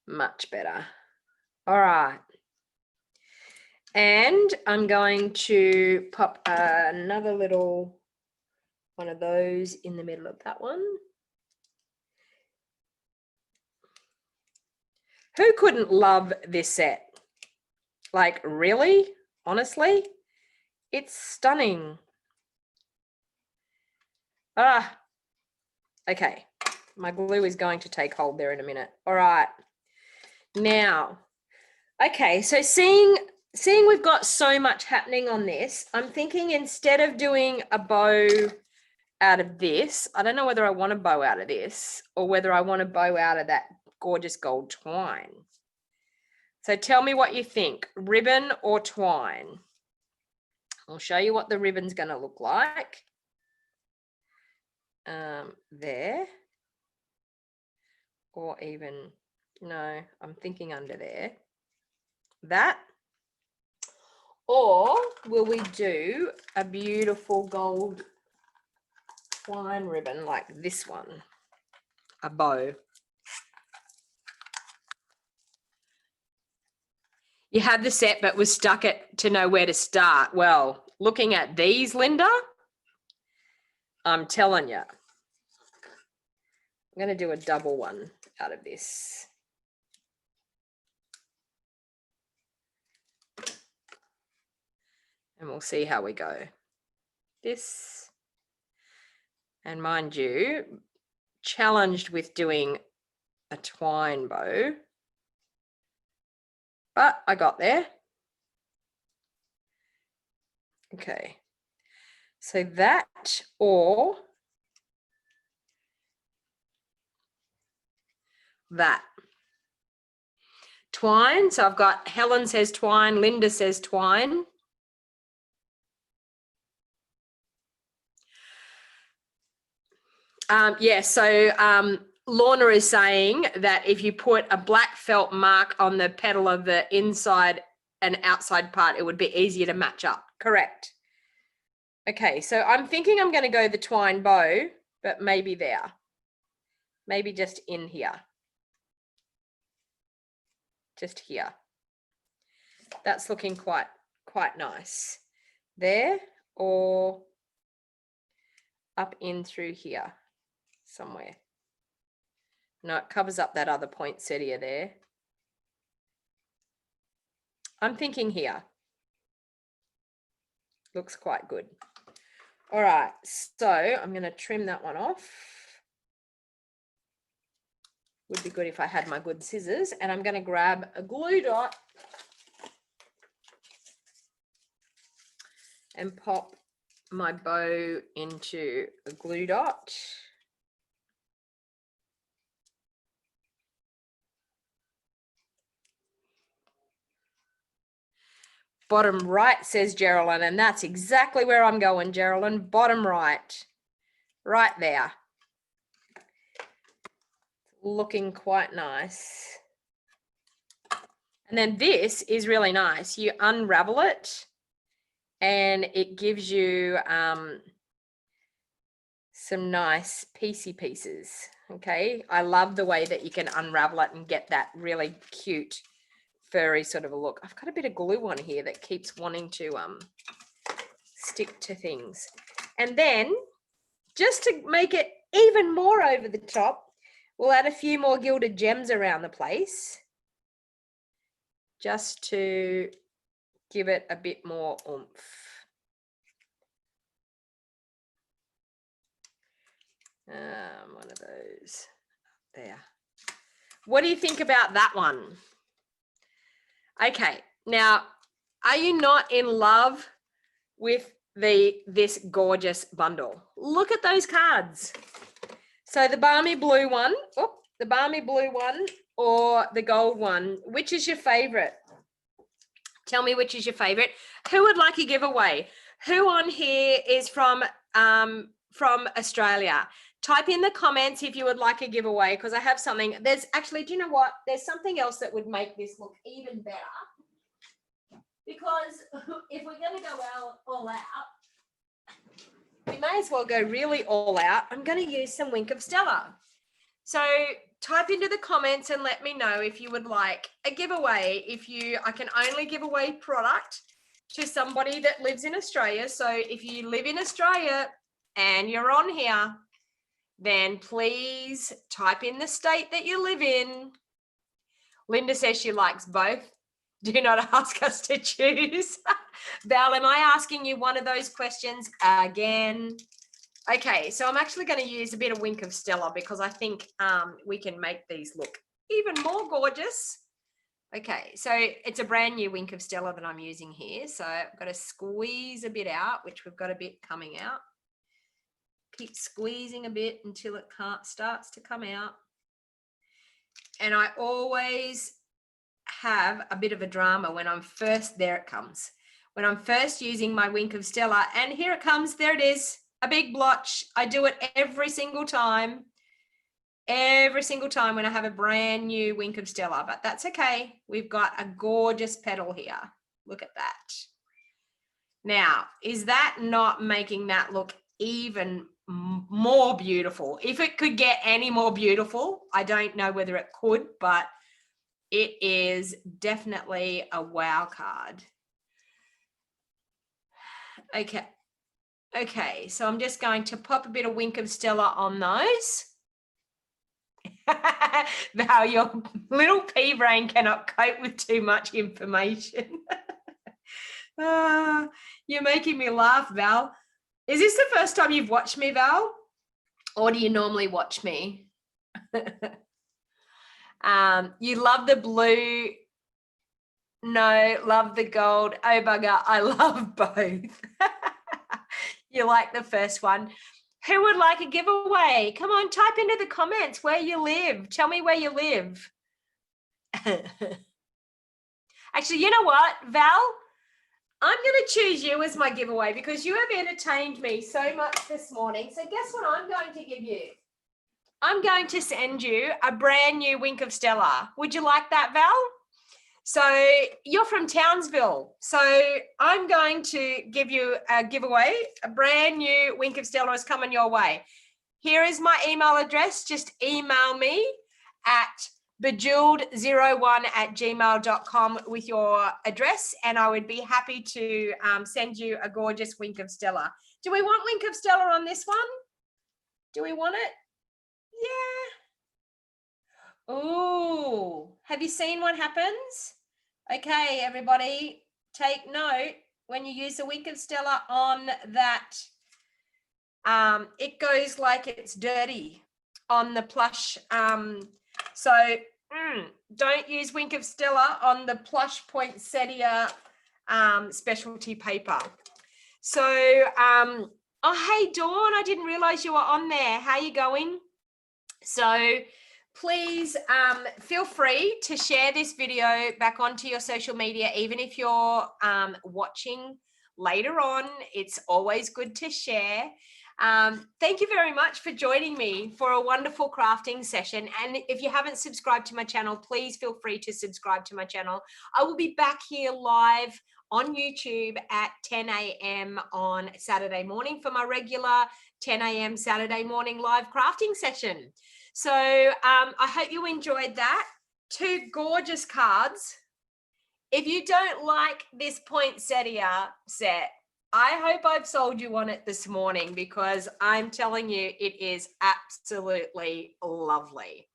Much better. All right. And I'm going to pop another little one of those in the middle of that one. Who couldn't love this set? Like, really? Honestly? It's stunning. Ah, okay. My glue is going to take hold there in a minute. All right. Now, okay, so seeing we've got so much happening on this, I'm thinking instead of doing a bow out of this, I don't know whether I want a bow out of this or whether I want a bow out of that gorgeous gold twine. So tell me what you think, ribbon or twine? I'll show you what the ribbon's going to look like. There. Or even, no, I'm thinking under there. That. Or will we do a beautiful gold twine ribbon like this one, a bow. You had the set but was stuck to know where to start. Well, looking at these, Linda, I'm telling you, I'm going to do a double one out of this. And we'll see how we go. This, and mind you, challenged with doing a twine bow, but I got there. Okay, so that or that. Twine, so I've got Helen says twine, Linda says twine. Yeah, so Lorna is saying that if you put a black felt mark on the petal of the inside and outside part, it would be easier to match up. Correct. Okay, so I'm thinking I'm going to go the twine bow, but maybe there. Maybe just in here. Just here. That's looking quite nice. There or up in through here somewhere. No, it covers up that other poinsettia there. I'm thinking here. Looks quite good. All right, so I'm going to trim that one off. Would be good if I had my good scissors, and I'm going to grab a glue dot and pop my bow into a glue dot. Bottom right, says Geraldine, and that's exactly where I'm going, Geraldine. Bottom right, right there. Looking quite nice. And then this is really nice. You unravel it and it gives you some nice piecey pieces. Okay, I love the way that you can unravel it and get that really cute furry sort of a look. I've got a bit of glue on here that keeps wanting to stick to things. And then just to make it even more over the top, we'll add a few more gilded gems around the place just to give it a bit more oomph. One of those there. What do you think about that one? Okay, now, are you not in love with this gorgeous bundle? Look at those cards. So the balmy blue one, or the gold one, which is your favorite? Tell me which is your favorite. Who would like a giveaway? Who on here is from Australia? Type in the comments if you would like a giveaway, because I have something. There's actually, do you know what? There's something else that would make this look even better. Because if we're going to go all out, we may as well go really all out. I'm going to use some Wink of Stella. So type into the comments and let me know if you would like a giveaway. I can only give away product to somebody that lives in Australia. So if you live in Australia and you're on here, then please type in the state that you live in. Linda says she likes both. Do not ask us to choose. Val, am I asking you one of those questions again? Okay, so I'm actually going to use a bit of Wink of Stella because I think we can make these look even more gorgeous. Okay, so it's a brand new Wink of Stella that I'm using here. So I've got to squeeze a bit out, which we've got a bit coming out. Keep squeezing a bit until it starts to come out. And I always have a bit of a drama when I'm first, there it comes. When I'm first using my Wink of Stella, and here it comes, there it is, a big blotch. I do it every single time when I have a brand new Wink of Stella, but that's okay. We've got a gorgeous petal here. Look at that. Now, is that not making that look even more more beautiful. If it could get any more beautiful, I don't know whether it could, but it is definitely a wow card. Okay, so I'm just going to pop a bit of Wink of Stella on those. Val, your little pea brain cannot cope with too much information. You're making me laugh, Val. Is this the first time you've watched me, Val? Or do you normally watch me? You love the blue. No, love the gold. Oh, bugger, I love both. You like the first one. Who would like a giveaway? Come on, type into the comments where you live. Tell me where you live. Actually, you know what, Val? I'm going to choose you as my giveaway because you have entertained me so much this morning. So guess what I'm going to give you? I'm going to send you a brand new Wink of Stella. Would you like that, Val? So you're from Townsville. So I'm going to give you a giveaway. A brand new Wink of Stella is coming your way. Here is my email address. Just email me at bejeweled01@gmail.com with your address, and I would be happy to send you a gorgeous Wink of Stella. Do we want Wink of Stella on this one? Do we want it? Yeah. Ooh, have you seen what happens? Okay, everybody, take note. When you use the Wink of Stella on that, it goes like it's dirty on the plush. So don't use Wink of Stella on the plush poinsettia specialty paper. So, oh, hey, Dawn, I didn't realize you were on there. How are you going? So please feel free to share this video back onto your social media, even if you're watching later on. It's always good to share. Thank you very much for joining me for a wonderful crafting session. And if you haven't subscribed to my channel, please feel free to subscribe to my channel. I will be back here live on YouTube at 10 a.m. on Saturday morning for my regular 10 a.m. Saturday morning live crafting session. So I hope you enjoyed that. 2 gorgeous cards. If you don't like this poinsettia set, I hope I've sold you on it this morning, because I'm telling you, it is absolutely lovely.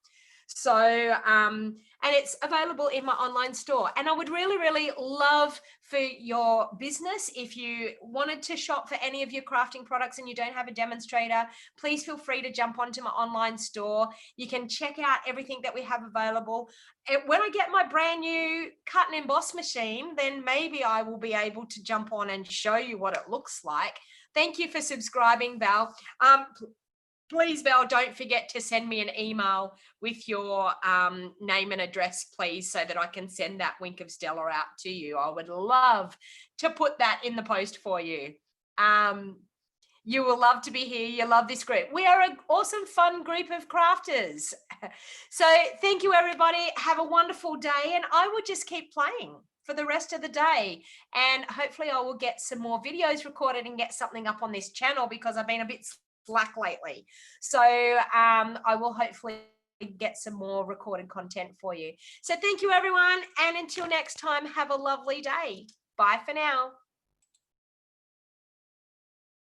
So, and it's available in my online store. And I would really, really love for your business, if you wanted to shop for any of your crafting products and you don't have a demonstrator, please feel free to jump onto my online store. You can check out everything that we have available. And when I get my brand new cut and emboss machine, then maybe I will be able to jump on and show you what it looks like. Thank you for subscribing, Val. Please, Val, don't forget to send me an email with your name and address, please, so that I can send that Wink of Stella out to you. I would love to put that in the post for you. You will love to be here. You love this group. We are an awesome, fun group of crafters. So thank you, everybody. Have a wonderful day, and I will just keep playing for the rest of the day. And hopefully I will get some more videos recorded and get something up on this channel, because I've been a bit slack lately. So I will hopefully get some more recorded content for you. So thank you, everyone. And until next time, have a lovely day. Bye for now.